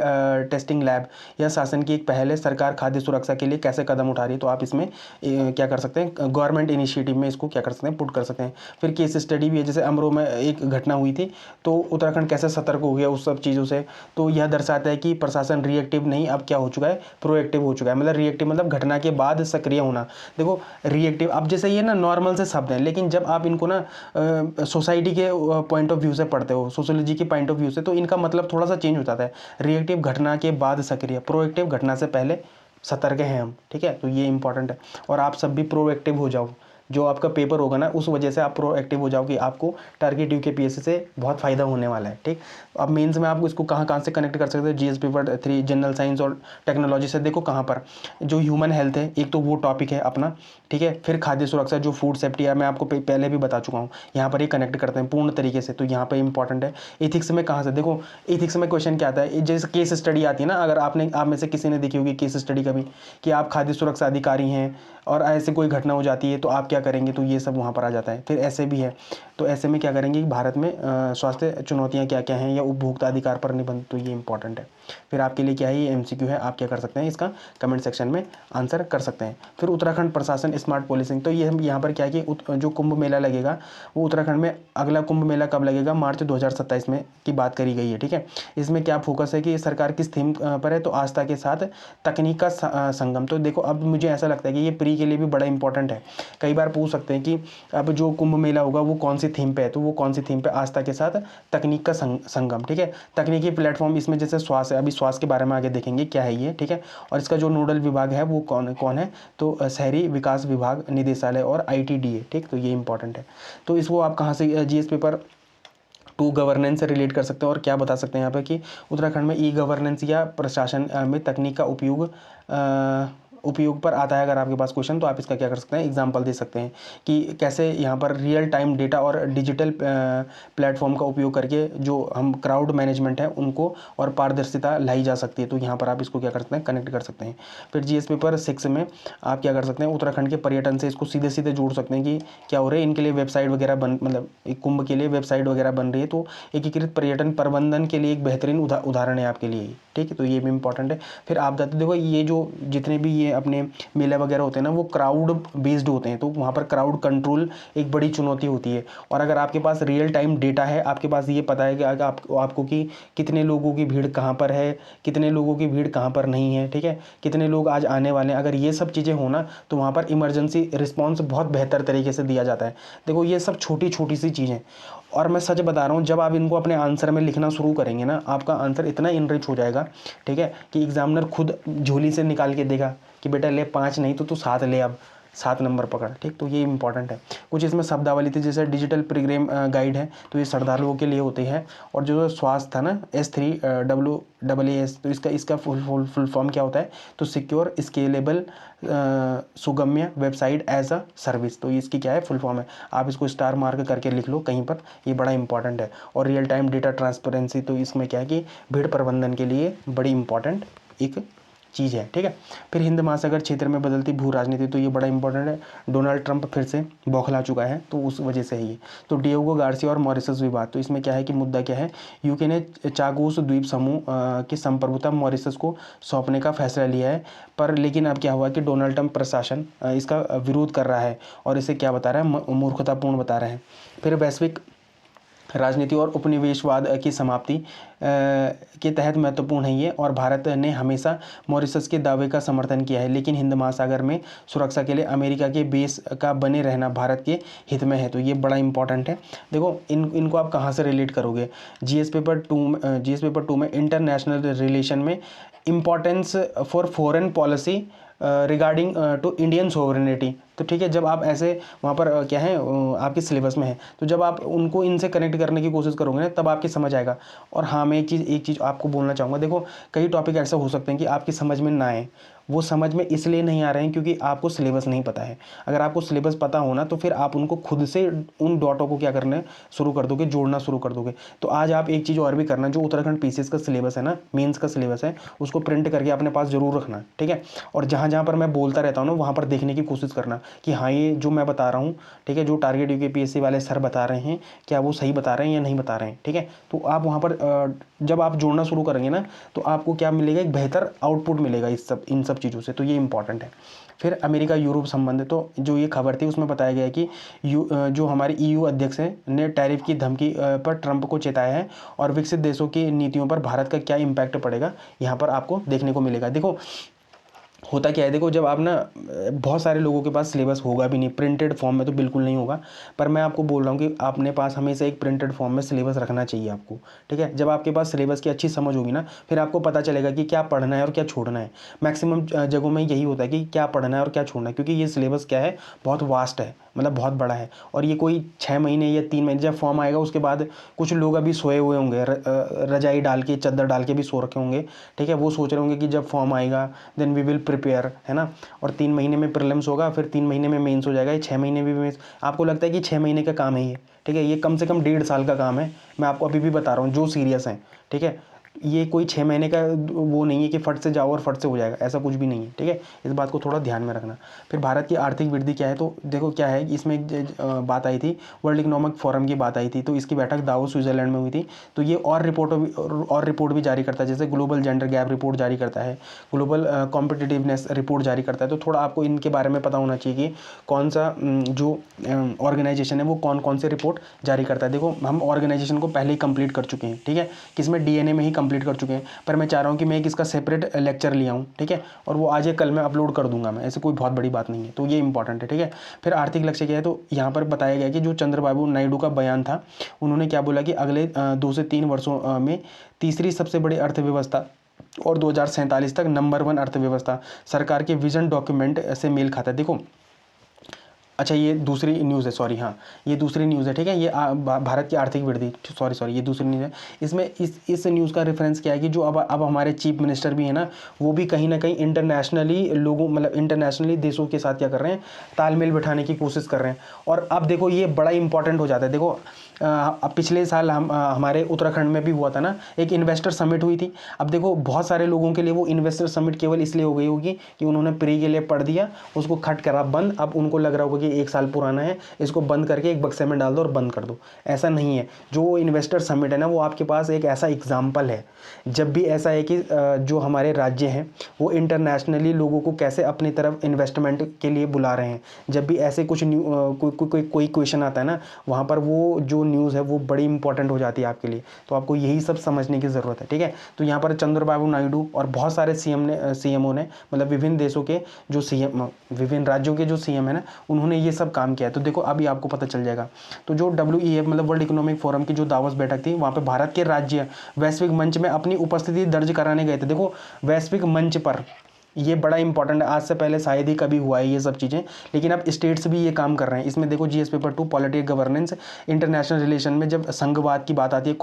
Speaker 1: टेस्टिंग लैब, यह शासन की एक पहल है। सरकार खाद्य सुरक्षा के लिए कैसे कदम उठा रही है, तो आप इसमें क्या कर सकते हैं, गवर्नमेंट इनिशिएटिव में इसको क्या कर सकते हैं, पुट कर सकते हैं। फिर केस स्टडी भी है, जैसे अमरोह में एक घटना हुई थी, तो उत्तराखंड कैसे सतर्क हो गया उस सब चीज़ों से, तो यह दर्शाता है कि प्रशासन रिएक्टिव नहीं, अब क्या हो चुका है, प्रोएक्टिव हो चुका है। मतलब रिएक्टिव मतलब घटना के बाद सक्रिय होना। देखो रिएक्टिव, अब जैसे ये ना नॉर्मल से शब्द हैं, लेकिन जब आप इनको ना सोसाइटी के पॉइंट ऑफ व्यू से पढ़ते हो, सोशियोलॉजी के पॉइंट ऑफ व्यू से, तो इनका मतलब थोड़ा सा चेंज हो जाता है। रिएक्टिव घटना के बाद सक्रिय, प्रोएक्टिव घटना से पहले सतर्क हैं हम। ठीक है, तो ये इंपॉर्टेंट है, और आप सब भी प्रोएक्टिव हो जाओ। जो आपका पेपर होगा ना, उस वजह से आप प्रोएक्टिव हो जाओ कि आपको टारगेट यूकेपीएससी से बहुत फ़ायदा होने वाला है। ठीक, अब मेंस में आपको इसको कहाँ कहाँ से कनेक्ट कर सकते हो, जीएस पेपर 3 जनरल साइंस और टेक्नोलॉजी से। देखो कहाँ पर जो ह्यूमन हेल्थ है, एक तो वो टॉपिक है अपना। ठीक है, फिर खाद्य सुरक्षा, जो फूड सेफ्टी है, मैं आपको पहले भी बता चुका हूँ, यहाँ पर ये कनेक्ट करते हैं पूर्ण तरीके से, तो यहाँ पर इंपॉर्टेंट है। एथिक्स में कहाँ से, देखो एथिक्स में क्वेश्चन क्या आता है, जैसे केस स्टडी आती है ना, अगर आप में से किसी ने देखी होगी केस स्टडी कभी, कि आप खाद्य सुरक्षा अधिकारी हैं और ऐसे कोई घटना हो जाती है तो आप क्या करेंगे, तो ये सब वहाँ पर आ जाता है। फिर ऐसे भी है, तो ऐसे में क्या करेंगे कि भारत में स्वास्थ्य चुनौतियाँ क्या क्या हैं, या उपभोक्ता अधिकार पर निबंध, तो ये इंपॉर्टेंट है। फिर आपके लिए क्या है, ये एमसीक्यू है, आप क्या कर सकते हैं, इसका कमेंट सेक्शन में आंसर कर सकते हैं। फिर उत्तराखंड प्रशासन स्मार्ट पॉलिसिंग, तो ये हम यहाँ पर क्या है कि जो कुंभ मेला लगेगा वो उत्तराखंड में, अगला कुंभ मेला कब लगेगा, मार्च 2027 में की बात करी गई है। ठीक है, इसमें क्या फोकस है कि सरकार किस थीम पर है, तो आस्था के साथ तकनीक का संगम। तो देखो अब मुझे ऐसा लगता है कि ये प्री के लिए भी बड़ा इंपॉर्टेंट है। कई बार पूछ सकते हैं कि अब जो कुंभ मेला होगा वो कौन सी थीम पे है, तो वो कौन सी थीम पे, आस्था के साथ तकनीक का संगम, ठीक है। तकनीकी प्लेटफॉर्म इसमें जैसे स्वास्थ्य है, अभी स्वास्थ्य के बारे में आगे देखेंगे क्या है ये, ठीक है। और इसका जो नोडल विभाग है वो कौन है, तो शहरी विकास विभाग निदेशालय और ITDA, ठीक। तो ये इंपॉर्टेंट है। तो इसको आप कहाँ से GS पेपर 2 गवर्नेंस से रिलेट कर सकते हैं और क्या बता सकते हैं यहाँ पे कि उत्तराखंड में गवर्नेंस या प्रशासन में तकनीक का उपयोग पर आता है। अगर आपके पास क्वेश्चन, तो आप इसका क्या कर सकते हैं, एग्जाम्पल दे सकते हैं कि कैसे यहाँ पर रियल टाइम डेटा और डिजिटल प्लेटफॉर्म का उपयोग करके जो हम क्राउड मैनेजमेंट है उनको और पारदर्शिता लाई जा सकती है। तो यहाँ पर आप इसको क्या कर सकते हैं, कनेक्ट कर सकते हैं। फिर GS पेपर 6 में आप क्या कर सकते हैं, उत्तराखंड के पर्यटन से इसको सीधे सीधे जोड़ सकते हैं कि क्या हो रहा है, इनके लिए वेबसाइट वगैरह मतलब एक कुंभ के लिए वेबसाइट वगैरह बन रही है, तो एकीकृत पर्यटन प्रबंधन के लिए एक बेहतरीन उदाहरण है आपके लिए, ठीक है। तो ये भी इंपॉर्टेंट है। फिर आप बताते देखो, ये जो जितने भी ये अपने मेला वगैरह होते हैं ना, वो क्राउड बेस्ड होते हैं, तो वहाँ पर क्राउड कंट्रोल एक बड़ी चुनौती होती है। और अगर आपके पास रियल टाइम डेटा है, आपके पास ये पता है कि आपको कि कितने लोगों की भीड़ कहाँ पर है, कितने लोगों की भीड़ कहाँ पर नहीं है, ठीक है, कितने लोग आज आने वाले हैं, अगर ये सब चीज़ें हो ना, तो वहाँ पर इमरजेंसी रिस्पॉन्स बहुत बेहतर तरीके से दिया जाता है। देखो ये सब छोटी छोटी सी चीज़ें, और मैं सच बता रहा हूँ, जब आप इनको अपने आंसर में लिखना शुरू करेंगे ना, आपका आंसर इतना इनरिच हो जाएगा, ठीक है, कि एग्जामिनर खुद झोली से निकाल के देगा कि बेटा ले 5 नहीं तो तू 7 ले, अब 7 नंबर पकड़, ठीक। तो ये इंपॉर्टेंट है। कुछ इसमें शब्दावली थी, जैसे डिजिटल प्रीग्राम गाइड है, तो ये सरदार के लिए होते हैं। और जो स्वास्थ्य था ना, S3WAS, तो इसका फुल फॉर्म क्या होता है, तो सिक्योर स्केलेबल सुगम्य वेबसाइट एज अ सर्विस। तो इसकी क्या है, फुल फॉर्म है। आप इसको स्टार मार्क करके लिख लो कहीं पर, ये बड़ा इंपॉर्टेंट है। और रियल टाइम डेटा ट्रांसपेरेंसी, तो इसमें क्या है कि भीड़ प्रबंधन के लिए बड़ी इंपॉर्टेंट एक चीज़ है, ठीक है। फिर हिंद महासागर क्षेत्र में बदलती भू राजनीति, तो ये बड़ा इंपॉर्टेंट है। डोनाल्ड ट्रंप फिर से बौखला चुका है, तो उस वजह से है ये। तो डिएगो गार्सिया और मॉरिशस विवाद, तो इसमें क्या है कि मुद्दा क्या है, यूके ने चागोस द्वीप समूह की संप्रभुता मॉरिशस को सौंपने का फैसला लिया है। पर लेकिन अब क्या हुआ कि डोनाल्ड ट्रंप प्रशासन इसका विरोध कर रहा है और इसे क्या बता रहा है, मूर्खतापूर्ण बता रहे हैं। फिर वैश्विक राजनीति और उपनिवेशवाद की समाप्ति के तहत महत्वपूर्ण है ये, और भारत ने हमेशा मॉरिशस के दावे का समर्थन किया है, लेकिन हिंद महासागर में सुरक्षा के लिए अमेरिका के बेस का बने रहना भारत के हित में है। तो ये बड़ा इंपॉर्टेंट है। देखो इनको आप कहाँ से रिलेट करोगे, GS पेपर 2 में इंटरनेशनल रिलेशन में importance for foreign policy regarding to Indian sovereignty. तो ठीक है, जब आप ऐसे वहाँ पर क्या है आपके सिलेबस में है, तो जब आप उनको इनसे कनेक्ट करने की कोशिश करोगे ना, तब आपकी समझ आएगा। और हाँ, मैं एक चीज़ आपको बोलना चाहूँगा, देखो कई टॉपिक ऐसे हो सकते हैं कि आपकी समझ में ना आए। वो समझ में इसलिए नहीं आ रहे हैं क्योंकि आपको सिलेबस नहीं पता है। अगर आपको सिलेबस पता हो ना, तो फिर आप उनको खुद से उन डॉटों को क्या करना शुरू कर दोगे, जोड़ना शुरू कर दोगे। तो आज आप एक चीज़ और भी करना, जो उत्तराखंड PCS का सिलेबस है ना, मेंस का सिलेबस है, उसको प्रिंट करके अपने पास जरूर रखना, ठीक है। और जहाँ जहाँ पर मैं बोलता रहता हूँ ना, वहाँ पर देखने की कोशिश करना कि हाँ, ये जो मैं बता रहा हूँ, ठीक है, जो टारगेट यूके PSC वाले सर बता रहे हैं, क्या वो सही बता रहे हैं या नहीं बता रहे हैं, ठीक है। तो आप वहाँ पर जब आप जोड़ना शुरू करेंगे ना, तो आपको क्या मिलेगा, एक बेहतर आउटपुट मिलेगा इन सब चीज़ों से। तो ये इंपॉर्टेंट है। फिर अमेरिका यूरोप संबंध, तो जो ये खबर थी उसमें बताया गया है कि जो हमारे EU अध्यक्ष हैं ने टैरिफ की धमकी पर ट्रंप को चेताया है, और विकसित देशों की नीतियों पर भारत का क्या इम्पैक्ट पड़ेगा, यहाँ पर आपको देखने को मिलेगा। देखो होता क्या है, देखो जब आप ना, बहुत सारे लोगों के पास सिलेबस होगा भी नहीं, प्रिंटेड फॉर्म में तो बिल्कुल नहीं होगा, पर मैं आपको बोल रहा हूँ कि आपने पास हमेशा एक प्रिंटेड फॉर्म में सिलेबस रखना चाहिए आपको, ठीक है। जब आपके पास सिलेबस की अच्छी समझ होगी ना, फिर आपको पता चलेगा कि क्या पढ़ना है और क्या छोड़ना है। मैक्सिमम जगहों में यही होता है कि क्या पढ़ना है और क्या छोड़ना है, क्योंकि ये सिलेबस क्या है, बहुत वास्ट है, मतलब बहुत बड़ा है। और ये कोई 6 महीने या 3 महीने, जब फॉर्म आएगा उसके बाद कुछ लोग अभी सोए हुए होंगे, रजाई डाल के, चादर डाल के भी सो रखे होंगे, ठीक है। वो सोच रहे होंगे कि जब फॉर्म आएगा देन वी विल प्रिपेयर, है ना। और 3 महीने में प्रीलिम्स होगा, फिर 3 महीने में मेंस हो जाएगा, ये 6 महीने भी मेंस। आपको लगता है कि 6 महीने का काम है ये, ठीक है, ये कम से कम 1.5 साल का काम है। मैं आपको अभी भी बता रहा हूँ, जो सीरियस हैं, ठीक है, ये कोई 6 महीने का वो नहीं है कि फट से जाओ और फट से हो जाएगा, ऐसा कुछ भी नहीं है, ठीक है। इस बात को थोड़ा ध्यान में रखना। फिर भारत की आर्थिक वृद्धि क्या है, तो देखो क्या है, इसमें एक बात आई थी, वर्ल्ड इकोनॉमिक फोरम की बात आई थी, तो इसकी बैठक दावोस स्विट्जरलैंड में हुई थी। तो ये और रिपोर्ट भी जारी करता है, जैसे ग्लोबल जेंडर गैप रिपोर्ट जारी करता है, ग्लोबल कॉम्पिटिटिवनेस रिपोर्ट जारी करता है। तो थोड़ा आपको इनके बारे में पता होना चाहिए कि कौन सा जो ऑर्गेनाइजेशन है वो कौन कौन से रिपोर्ट जारी करता है। देखो हम ऑर्गेनाइजेशन को पहले ही कंप्लीट कर चुके हैं, ठीक है, किसमें DNA में ही कंप्लीट कर चुके हैं, पर मैं चाह रहा हूँ कि मैं एक इसका सेपरेट लेक्चर ले आऊँ, ठीक है, और वो आज या कल मैं अपलोड कर दूंगा मैं, ऐसे कोई बहुत बड़ी बात नहीं है। तो ये इंपॉर्टेंट है, ठीक है। फिर आर्थिक लक्ष्य क्या है, तो यहाँ पर बताया गया कि जो चंद्रबाबू नायडू का बयान था, उन्होंने क्या बोला कि अगले 2 से 3 वर्षों में तीसरी सबसे बड़ी अर्थव्यवस्था और 2047 तक नंबर 1 अर्थव्यवस्था सरकार के विजन डॉक्यूमेंट से मेल खाता है। देखो, अच्छा ये दूसरी न्यूज़ है, सॉरी, हाँ ये दूसरी न्यूज़ है, ठीक है, ये भारत की आर्थिक वृद्धि, सॉरी ये दूसरी न्यूज़ है। इसमें इस न्यूज़ का रेफरेंस क्या है कि जो अब हमारे चीफ मिनिस्टर भी है ना, वो भी कहीं ना कहीं इंटरनेशनली लोगों, मतलब इंटरनेशनली देशों के साथ क्या कर रहे हैं, तालमेल बिठाने की कोशिश कर रहे हैं। और अब देखो ये बड़ा इंपॉर्टेंट हो जाता है। देखो अब पिछले साल हमारे उत्तराखंड में भी हुआ था ना, एक इन्वेस्टर समिट हुई थी। अब देखो बहुत सारे लोगों के लिए वो इन्वेस्टर समिट केवल इसलिए हो गई होगी कि उन्होंने प्री के लिए पढ़ दिया, उसको खट करा बंद। अब उनको लग रहा होगा कि 1 साल पुराना है, इसको बंद करके एक बक्से में डाल दो और बंद कर दो। ऐसा नहीं है। जो इन्वेस्टर समिट है ना, वो आपके पास एक ऐसा एग्जाम्पल है। जब भी ऐसा है कि जो हमारे राज्य हैं वो इंटरनेशनली लोगों को कैसे अपनी तरफ इन्वेस्टमेंट के लिए बुला रहे हैं, जब भी ऐसे कुछ कोई क्वेश्चन आता है ना, वहाँ पर वो जो न्यूज़ है वो बड़ी इंपॉर्टेंट हो जाती है आपके लिए। तो आपको यही सब समझने की ज़रूरत है, ठीक है। तो यहाँ पर चंद्रबाबू नायडू और बहुत सारे सीएमओ ने, मतलब विभिन्न देशों के जो सीएम, विभिन्न राज्यों के जो सीएम है ना, उन्होंने ये सब काम किया है। तो देखो अभी आपको पता चल जाएगा। तो जो WEF मतलब वर्ल्ड इकोनॉमिक फोरम की जो दावोस बैठक थी, वहाँ पर भारत के राज्य वैश्विक मंच में अपनी उपस्थिति दर्ज कराने गए थे। देखो वैश्विक मंच पर, ये बड़ा इंपॉर्टेंट है। आज से पहले शायद ही कभी हुआ है ये सब चीज़ें, लेकिन अब स्टेट्स भी ये काम कर रहे हैं। इसमें देखो GS paper 2 political governance international relation में जब संघवाद की बात आती है,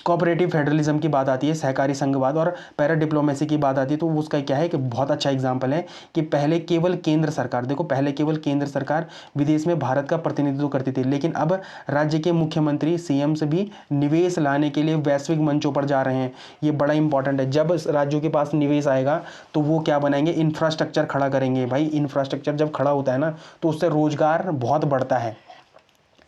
Speaker 1: कोऑपरेटिव फेडरलिज्म की बात आती है, सहकारी संघवाद, और पैरा डिप्लोमेसी की बात आती है, तो उसका क्या है कि बहुत अच्छा एग्जांपल है कि पहले केवल केंद्र सरकार, देखो पहले केवल केंद्र सरकार विदेश में भारत का प्रतिनिधित्व करती थी, लेकिन अब राज्य के मुख्यमंत्री CM से भी निवेश लाने के लिए वैश्विक मंचों पर जा रहे हैं। ये बड़ा इंपॉर्टेंट है। जब राज्यों के पास निवेश आएगा तो वो क्या बनाएंगे, इंफ्रास्ट्रक्चर खड़ा करेंगे। भाई इंफ्रास्ट्रक्चर जब खड़ा होता है ना, तो उससे रोजगार बहुत बढ़ता है,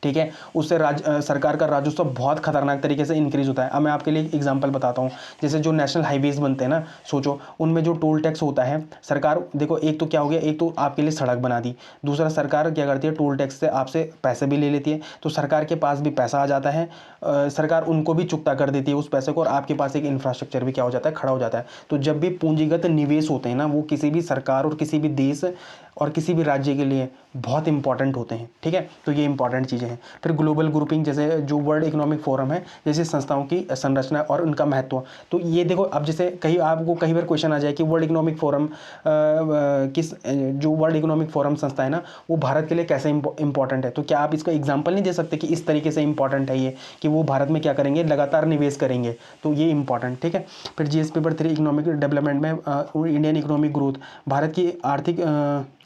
Speaker 1: ठीक है। उससे सरकार का राजस्व बहुत खतरनाक तरीके से इंक्रीज होता है। अब मैं आपके लिए एग्जांपल बताता हूँ। जैसे जो नेशनल हाईवेज बनते हैं ना, सोचो उनमें जो टोल टैक्स होता है, सरकार देखो, एक तो क्या हो गया, एक तो आपके लिए सड़क बना दी, दूसरा सरकार क्या करती है, टोल टैक्स से आपसे पैसे भी ले लेती है, तो सरकार के पास भी पैसा आ जाता है, सरकार उनको भी चुकता कर देती है उस पैसे को, और आपके पास एक इंफ्रास्ट्रक्चर भी क्या हो जाता है, खड़ा हो जाता है। तो जब भी पूंजीगत निवेश होते हैं ना, वो किसी भी सरकार और किसी भी देश और किसी भी राज्य के लिए बहुत इंपॉर्टेंट होते हैं, ठीक है। तो ये इंपॉर्टेंट चीज़ें हैं। फिर ग्लोबल ग्रुपिंग, जैसे जो वर्ल्ड इकोनॉमिक फोरम है, जैसे संस्थाओं की संरचना और उनका महत्व। तो ये देखो, अब जैसे आपको कई बार क्वेश्चन आ जाए कि वर्ल्ड इकोनॉमिक फोरम जो वर्ल्ड इकोनॉमिक फोरम संस्था है ना, वो भारत के लिए कैसे इंपॉर्टेंट है। तो क्या आप इसका एग्जाम्पल नहीं दे सकते कि इस तरीके से इंपॉर्टेंट है ये, कि वो भारत में क्या करेंगे, लगातार निवेश करेंगे। तो ये इंपॉर्टेंट, ठीक है। फिर GS पेपर 3 इकोनॉमिक डेवलपमेंट में इंडियन इकोनॉमिक ग्रोथ, भारत की आर्थिक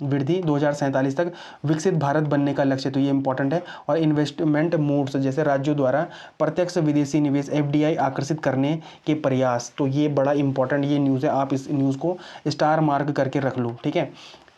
Speaker 1: वृद्धि 2047 तक विकसित भारत बनने का लक्ष्य। तो ये इंपॉर्टेंट है। और इन्वेस्टमेंट मोड्स, जैसे राज्यों द्वारा प्रत्यक्ष विदेशी निवेश FDI आकर्षित करने के प्रयास। तो ये बड़ा इंपॉर्टेंट ये न्यूज़ है, आप इस न्यूज़ को स्टार मार्क करके रख लो, ठीक है।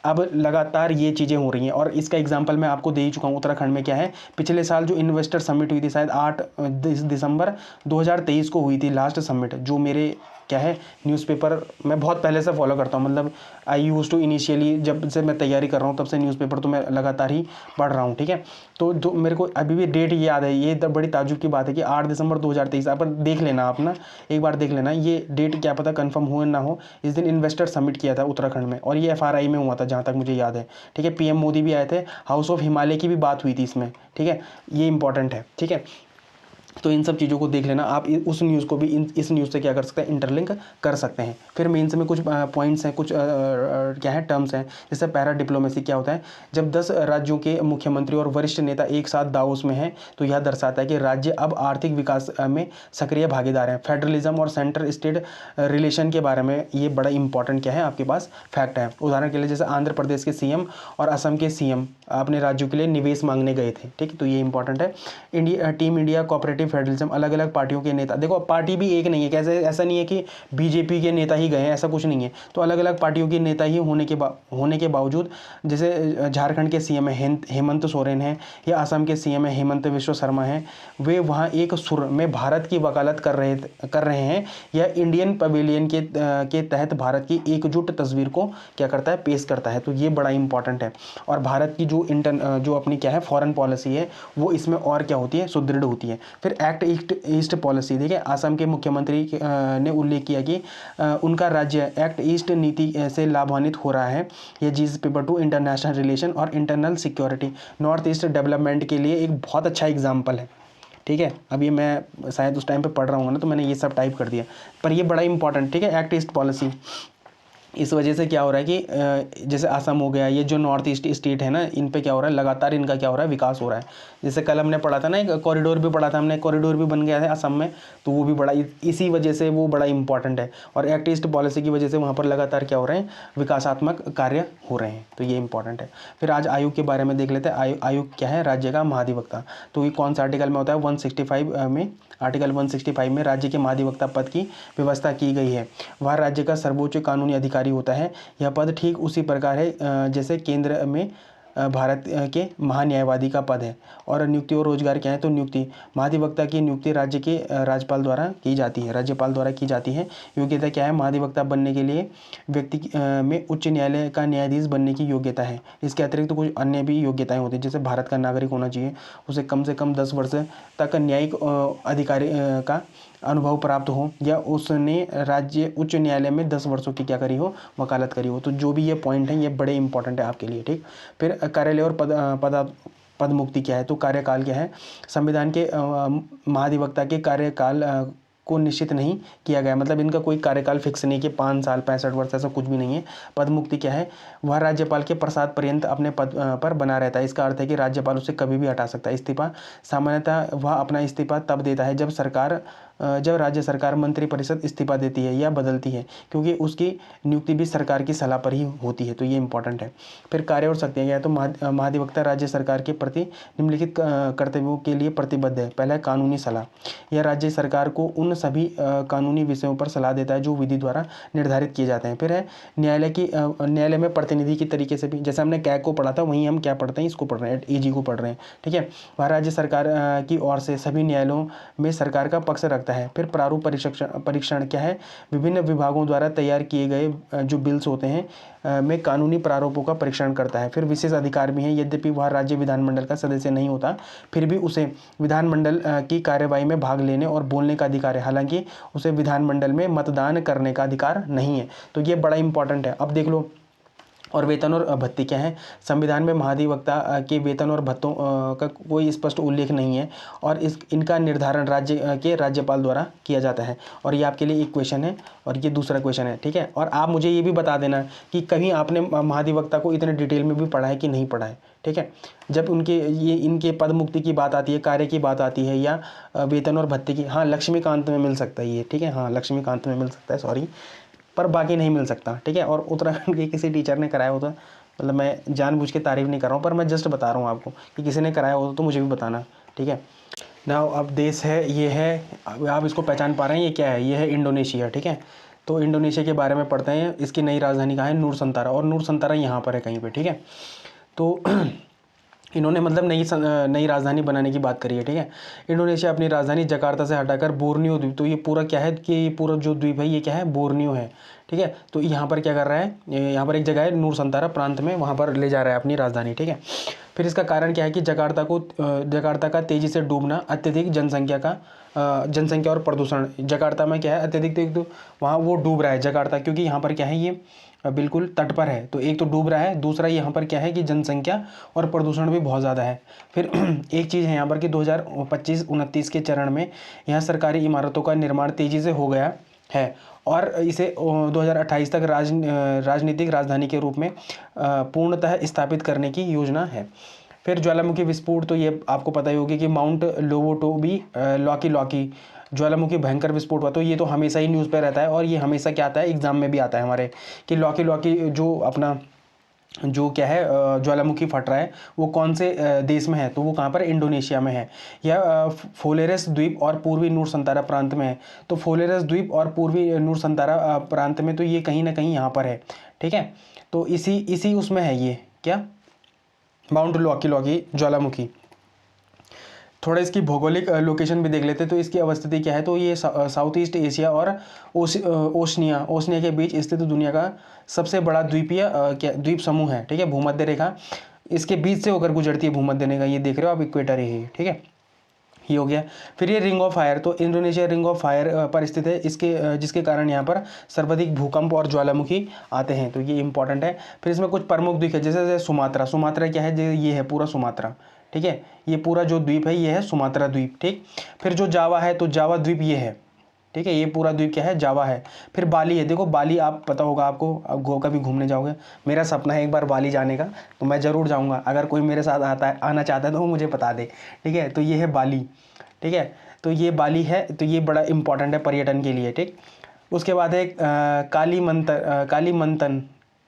Speaker 1: अब लगातार ये चीज़ें हो रही हैं, और इसका एग्जांपल मैं आपको दे ही चुका हूँ। उत्तराखंड में क्या है, पिछले साल जो इन्वेस्टर समिट हुई थी, शायद 8 दिसंबर 2023 को हुई थी लास्ट समिट, जो मेरे क्या है न्यूज़पेपर मैं बहुत पहले से फॉलो करता हूँ। मतलब आई यूज़ टू इनिशियली, जब से मैं तैयारी कर रहा हूँ तब से न्यूज़पेपर तो मैं लगातार ही पढ़ रहा हूँ, ठीक है। तो मेरे को अभी भी डेट याद है। ये बड़ी ताजुब की बात है कि 8 दिसंबर 2023, आप देख लेना, आप ना एक बार देख लेना ये डेट, क्या पता कन्फर्म हो ना हो। इस दिन इन्वेस्टर समिट किया था उत्तराखंड में, और ये FRI में हुआ था जहाँ तक मुझे याद है, ठीक है। PM मोदी भी आए थे, हाउस ऑफ हिमालय की भी बात हुई थी इसमें, ठीक है। ये इंपॉर्टेंट है, ठीक है। तो इन सब चीज़ों को देख लेना आप। उस न्यूज़ को भी इस न्यूज़ से क्या कर सकते हैं, इंटरलिंक कर सकते हैं। फिर मेंस में कुछ पॉइंट्स हैं, कुछ क्या है टर्म्स हैं। जैसे पैरा डिप्लोमेसी क्या होता है, जब 10 राज्यों के मुख्यमंत्री और वरिष्ठ नेता एक साथ दावोस में हैं, तो यह दर्शाता है कि राज्य अब आर्थिक विकास में सक्रिय भागीदार हैं। फेडरलिज्म और सेंटर स्टेट रिलेशन के बारे में ये बड़ा इंपॉर्टेंट क्या है, आपके पास फैक्ट है। उदाहरण के लिए जैसे आंध्र प्रदेश के CM और असम के CM अपने राज्यों के लिए निवेश मांगने गए थे, ठीक है। तो ये इंपॉर्टेंट है। टीम इंडिया कोऑपरेटिव फेडरलिज्म, अलग अलग पार्टियों के नेता, देखो पार्टी भी एक नहीं है, कैसे, ऐसा नहीं है कि BJP के नेता ही गए हैं, ऐसा कुछ नहीं है। तो अलग अलग पार्टियों के नेता ही होने के बावजूद, जैसे झारखंड के CM हेमंत सोरेन हैं, या असम के CM हेमंत विश्व शर्मा हैं, वे वहाँ एक सुर में भारत की वकालत कर रहे हैं। यह इंडियन पवेलियन के तहत भारत की एकजुट तस्वीर को क्या करता है, पेश करता है। तो ये बड़ा इंपॉर्टेंट है। और भारत की जो अपनी क्या है फॉरेन पॉलिसी है, वो इसमें और क्या होती है, सुदृढ़ होती है। फिर फिर एक्ट ईस्ट पॉलिसी, देखिए असम के मुख्यमंत्री ने उल्लेख किया कि उनका राज्य एक्ट ईस्ट नीति से लाभान्वित हो रहा है। ये जीएस पेपर 2 इंटरनेशनल रिलेशन और internal security north east development के लिए एक बहुत अच्छा एग्जाम्पल है। ठीक है, अब ये मैं शायद उस टाइम पे पढ़ रहा हूँ ना, तो मैंने ये सब टाइप कर दिया, पर ये बड़ा इंपॉर्टेंट, ठीक है, एक्ट ईस्ट पॉलिसी। इस वजह से क्या हो रहा है कि जैसे असम हो गया, ये जो नॉर्थ ईस्ट स्टेट है ना, इन पे क्या हो रहा है, लगातार इनका क्या हो रहा है, विकास हो रहा है। जैसे कल हमने पढ़ा था ना, एक कॉरिडोर भी पढ़ा था हमने, कॉरिडोर भी बन गया है असम में, तो वो भी बड़ा इसी वजह से वो बड़ा इंपॉर्टेंट है। और एक्ट ईस्ट पॉलिसी की वजह से वहाँ पर लगातार क्या हो रहे हैं, विकासात्मक कार्य हो रहे हैं, तो ये इंपॉर्टेंट है। फिर आज आयोग के बारे में देख लेते हैं। आयोग क्या है, राज्य का महाधिवक्ता। तो ये कौन सा आर्टिकल में होता है, 165 में, आर्टिकल 165 में राज्य के महाधिवक्ता पद की व्यवस्था की गई है। वह राज्य का सर्वोच्च कानूनी अधिकारी होता है। यह पद ठीक उसी प्रकार है जैसे केंद्र में भारत के महान्यायवादी का पद है। और नियुक्ति और रोजगार क्या है, तो नियुक्ति, महाधिवक्ता की नियुक्ति राज्य के राज्यपाल द्वारा की जाती है, राज्यपाल द्वारा की जाती है। योग्यता क्या है, महाधिवक्ता बनने के लिए व्यक्ति में उच्च न्यायालय का न्यायाधीश बनने की योग्यता है। इसके अतिरिक्त कुछ अन्य भी योग्यताएं होती हैं, जैसे भारत का नागरिक होना चाहिए, उसे कम से कम 10 वर्ष तक न्यायिक अधिकारी का अनुभव प्राप्त हो, या उसने राज्य उच्च न्यायालय में 10 वर्षों की क्या करी हो, वकालत करी हो। तो जो भी ये पॉइंट हैं, ये बड़े इंपॉर्टेंट है आपके लिए, ठीक। फिर कार्यालय और पद मुक्ति क्या है, तो कार्यकाल क्या है, संविधान के महाधिवक्ता के कार्यकाल को निश्चित नहीं किया गया, मतलब इनका कोई कार्यकाल फिक्स नहीं कि 5 साल 65 वर्ष, ऐसा कुछ भी नहीं है। पद मुक्ति क्या है, वह राज्यपाल के प्रसाद पर्यंत अपने पद पर बना रहता है। इसका अर्थ है कि राज्यपाल उसे कभी भी हटा सकता है। इस्तीफा, सामान्यतः वह अपना इस्तीफा तब देता है जब राज्य सरकार मंत्रिपरिषद इस्तीफा देती है या बदलती है, क्योंकि उसकी नियुक्ति भी सरकार की सलाह पर ही होती है, तो ये इंपॉर्टेंट है। फिर कार्य और शक्तियाँ क्या है, तो महाधिवक्ता राज्य सरकार के प्रति निम्नलिखित कर्तव्यों के लिए प्रतिबद्ध है। पहला है कानूनी सलाह, यह राज्य सरकार को उन सभी कानूनी विषयों पर सलाह देता है जो विधि द्वारा निर्धारित किए जाते हैं। फिर है न्यायालय में प्रतिनिधि की तरीके से भी, जैसे हमने कैग को पढ़ा था, वहीं हम क्या पढ़ते हैं, इसको पढ़ रहे हैं, एजी को पढ़ रहे हैं, ठीक है। वह राज्य सरकार की ओर से सभी न्यायालयों में सरकार का पक्ष रखता है। फिर प्रारूप परीक्षण क्या है, विभिन्न विभागों द्वारा तैयार किए गए जो बिल्स होते हैं में कानूनी प्रारूपों का परीक्षण करता है। फिर विशेष अधिकार भी है, यद्यपि वह राज्य विधानमंडल का सदस्य नहीं होता, फिर भी उसे विधानमंडल की कार्यवाही में भाग लेने और बोलने का अधिकार है, हालांकि उसे विधानमंडल में मतदान करने का अधिकार नहीं है। तो ये बड़ा इंपॉर्टेंट है। अब देख लो, और वेतन और भत्ते क्या है, संविधान में महाधिवक्ता के वेतन और भत्तों का कोई स्पष्ट उल्लेख नहीं है, और इनका निर्धारण राज्य के राज्यपाल द्वारा किया जाता है। और ये आपके लिए एक क्वेश्चन है और ये दूसरा क्वेश्चन है, ठीक है। और आप मुझे ये भी बता देना कि कभी आपने महाधिवक्ता को इतने डिटेल में भी पढ़ा है कि नहीं पढ़ा है, ठीक है। जब इनके पद मुक्ति की बात आती है, कार्य की बात आती है, या वेतन और भत्ते की, हाँ लक्ष्मीकांत में मिल सकता है ये, ठीक है, हाँ लक्ष्मीकांत में मिल सकता है, सॉरी, पर बाकी नहीं मिल सकता, ठीक है। और उत्तराखंड के किसी टीचर ने कराया होता, मतलब मैं जानबूझ के तारीफ नहीं कर रहा हूँ, पर मैं जस्ट बता रहा हूँ आपको कि किसी ने कराया होता तो मुझे भी बताना, ठीक है ना। अब देश है, ये है, आप इसको पहचान पा रहे हैं, ये क्या है, ये है इंडोनेशिया, ठीक है। तो इंडोनेशिया के बारे में पढ़ते हैं। इसकी नई राजधानी कहाँ है, नूर संतारा, और नूर संतारा यहाँ पर है कहीं पर, ठीक है। तो इन्होंने मतलब नई राजधानी बनाने की बात करी है, ठीक है। इंडोनेशिया अपनी राजधानी जकार्ता से हटाकर बोर्नियो द्वीप, तो ये पूरा क्या है कि ये पूरा जो द्वीप है ये क्या है, बोर्नियो है, ठीक है। तो यहाँ पर क्या कर रहा है, यहाँ पर एक जगह है नूर संतारा प्रांत में, वहाँ पर ले जा रहा है अपनी राजधानी, ठीक है। फिर इसका कारण क्या है कि जकार्ता का तेज़ी से डूबना, अत्यधिक जनसंख्या और प्रदूषण। जकार्ता में क्या है, अत्यधिक, तो वहाँ वो डूब रहा है जकार्ता, क्योंकि यहाँ पर क्या है, ये बिल्कुल तट पर है, तो एक तो डूब रहा है, दूसरा यहाँ पर क्या है कि जनसंख्या और प्रदूषण भी बहुत ज़्यादा है। फिर एक चीज़ है यहाँ पर कि 2025-29 के चरण में यहाँ सरकारी इमारतों का निर्माण तेज़ी से हो गया है, और इसे 2028 तक राजनीतिक राजधानी के रूप में पूर्णतः स्थापित करने की योजना है। फिर ज्वालामुखी विस्फोट, तो ये आपको पता ही होगी कि माउंट लोबोटोबी लॉकी ज्वालामुखी भयंकर विस्फोट हुआ। तो ये तो हमेशा ही न्यूज़ पे रहता है, और ये हमेशा क्या आता है, एग्जाम में भी आता है हमारे, कि लॉकी जो अपना जो क्या है ज्वालामुखी फट रहा है, वो कौन से देश में है, तो वो कहाँ पर, इंडोनेशिया में है। यह फोलेरस द्वीप और पूर्वी नूर संतारा प्रांत में है। तो फोलेरस द्वीप और पूर्वी नूर संतारा प्रांत में, तो ये कहीं ना कहीं यहाँ पर है, ठीक है। तो इसी उसमें है ये क्या, माउंट लॉकी ज्वालामुखी। थोड़ा इसकी भौगोलिक लोकेशन भी देख लेते हैं। तो इसकी अवस्थिति क्या है, तो ये साउथ ईस्ट एशिया और ओशनिया के बीच स्थित दुनिया का सबसे बड़ा द्वीप समूह है, ठीक है। भूमध्य रेखा इसके बीच से होकर गुजरती है, भूमध्य रेखा, ये देख रहे हो आप, इक्वेटर है, ठीक है। ये हो गया। फिर ये रिंग ऑफ फायर, तो इंडोनेशिया रिंग ऑफ फायर पर स्थित है, इसके जिसके कारण यहाँ पर सर्वाधिक भूकंप और ज्वालामुखी आते हैं, तो ये इंपॉर्टेंट है। फिर इसमें कुछ प्रमुख द्वीप है, जैसे सुमात्रा, सुमात्रा क्या है, ये है पूरा सुमात्रा, ठीक है, ये पूरा जो द्वीप है ये है सुमात्रा द्वीप, ठीक। फिर जो जावा है, तो जावा द्वीप ये है, ठीक है, ये पूरा द्वीप क्या है, जावा है। फिर बाली है, देखो बाली आप पता होगा आपको, आप कभी घूमने जाओगे, मेरा सपना है एक बार बाली जाने का, तो मैं ज़रूर जाऊंगा, अगर कोई मेरे साथ आना चाहता है तो वो मुझे बता दे, ठीक है। तो ये है बाली, ठीक है, तो ये बाली है, तो ये बड़ा इंपॉर्टेंट है पर्यटन के लिए, ठीक। उसके बाद है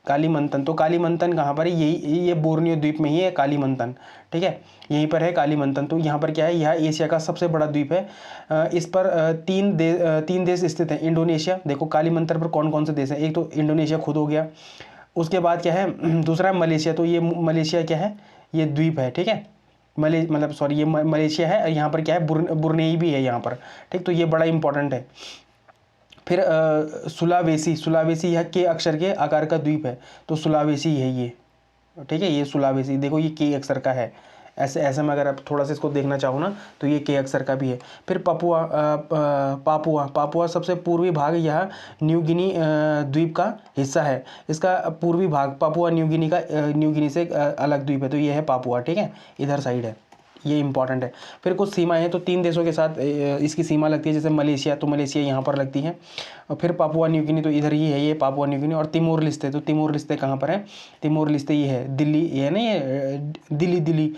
Speaker 1: कालीमंतन, तो कालीमंतन कहाँ पर है, यही ये बोर्नियो द्वीप में ही है कालीमंतन, ठीक है, यहीं पर है कालीमंतन। तो यहाँ पर क्या है, यह एशिया का सबसे बड़ा द्वीप है। इस पर तीन देश स्थित हैं। इंडोनेशिया, देखो कालीमंतन पर कौन कौन से देश हैं, एक तो इंडोनेशिया खुद हो गया, उसके बाद क्या है दूसरा है मलेशिया, तो ये मलेशिया क्या है, ये द्वीप है, ठीक है, ये मलेशिया है, यहाँ पर क्या है बुरनेई भी है यहाँ पर, ठीक। तो ये बड़ा इंपॉर्टेंट है। फिर सुलावेसी यह के अक्षर के आकार का द्वीप है, तो सुलावेसी है ये, ठीक है, ये सुलावेसी, देखो ये के अक्षर का है, ऐसे में अगर आप थोड़ा सा इसको देखना चाहो ना तो ये के अक्षर का भी है। फिर पापुआ सबसे पूर्वी भाग, यह न्यू गिनी द्वीप का हिस्सा है, इसका पूर्वी भाग पापुआ न्यू गिनी से अलग द्वीप है, तो ये है पापुआ, ठीक है, इधर साइड है, ये इंपॉर्टेंट है। फिर कुछ सीमाएं हैं, तो 3 देशों के साथ इसकी सीमा लगती है, जैसे मलेशिया, तो मलेशिया यहाँ पर लगती है, और फिर पापुआ न्यू गिनी, तो इधर ही है ये पापुआ न्यू गिनी। और तिमोर लिस्ते, तो तिमोर लिस्ते कहाँ पर है, तिमोर लिस्ते ये है दिल्ली, ये है ना, ये दिल्ली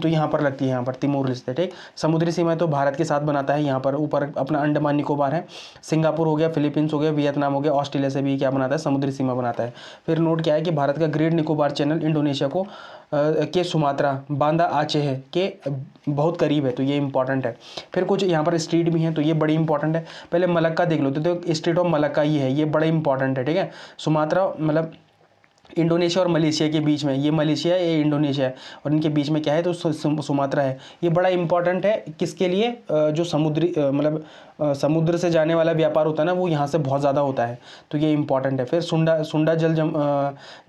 Speaker 1: तो यहाँ पर लगती है, यहाँ पर तिमोर लिस्ते, ठीक। समुद्री सीमा तो भारत के साथ बनाता है, यहाँ पर ऊपर अपना अंडमान निकोबार है, सिंगापुर हो गया, फिलीपींस हो गया, वियतनाम हो गया, ऑस्ट्रेलिया से भी क्या बनाता है, समुद्री सीमा बनाता है। फिर नोट क्या है कि भारत का ग्रेट निकोबार चैनल इंडोनेशिया को के सुमात्रा, बांदा आचेह के बहुत करीब है, तो ये इंपॉर्टेंट है। फिर कुछ यहाँ पर स्ट्रीट भी हैं, तो ये बड़ी इंपॉर्टेंट है। पहले मलक्का देख लो, तो स्ट्रीट ऑफ मलक्का ये है, ये बड़ा इंपॉर्टेंट है, ठीक है। सुमात्रा मतलब इंडोनेशिया और मलेशिया के बीच में, ये मलेशिया है, ये इंडोनेशिया है, और इनके बीच में क्या है, तो सुमात्रा है। ये बड़ा इंपॉर्टेंट है किसके लिए, जो समुद्री समुद्र से जाने वाला व्यापार होता है ना, वो यहाँ से बहुत ज़्यादा होता है, तो ये इंपॉर्टेंट है। फिर सुंडा जल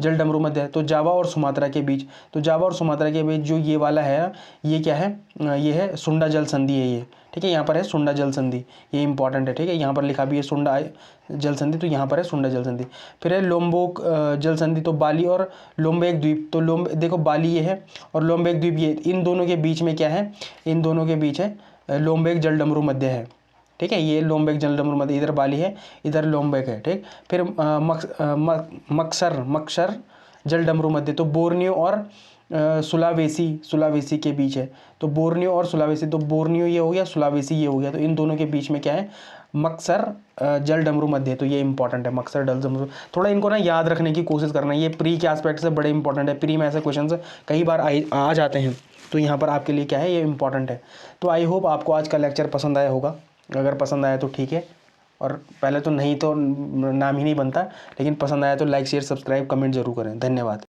Speaker 1: डमरू मध्य है, तो जावा और सुमात्रा के बीच, तो जावा और सुमात्रा के बीच जो ये वाला है, ये क्या है, ये है सुंडा जल संधि है ये, ठीक है, यहाँ पर है सुंडा जल संधि, ये इंपॉर्टेंट है, ठीक है, यहाँ पर लिखा भी है सुंडा जल संधि, तो यहाँ पर है सुंडा जल संधि। फिर है लोम्बोक जल संधि, तो बाली और लोम्बेक द्वीप, तो देखो बाली ये है और लोम्बेक द्वीप ये, इन दोनों के बीच में क्या है, इन दोनों के बीच है लोम्बेक जल डमरू मध्य है, ठीक है, ये लोम्बेक जल डमरू मध्य, इधर बाली है, इधर लोम्बेक है, ठीक। फिर मक्सर जल डमरू मध्य, तो बोर्नियो और सुलावेसी के बीच है, तो बोर्नियो और सुलावेसी, तो बोर्नियो ये हो गया, सुलावेसी ये हो गया, तो इन दोनों के बीच में क्या है, मक्सर जल डमरू मध्य, तो ये इंपॉर्टेंट है, मक्सर जल डमरू। थोड़ा इनको ना याद रखने की कोशिश करना, ये प्री के एस्पेक्ट से बड़े इंपॉर्टेंट है, प्री में ऐसे क्वेश्चन कई बार आ जाते हैं, तो यहाँ पर आपके लिए क्या है, ये इंपॉर्टेंट है। तो आई होप आपको आज का लेक्चर पसंद आया होगा, अगर पसंद आया तो ठीक है, और पहले तो नहीं तो नाम ही नहीं बनता, लेकिन पसंद आया तो लाइक शेयर सब्सक्राइब कमेंट जरूर करें। धन्यवाद।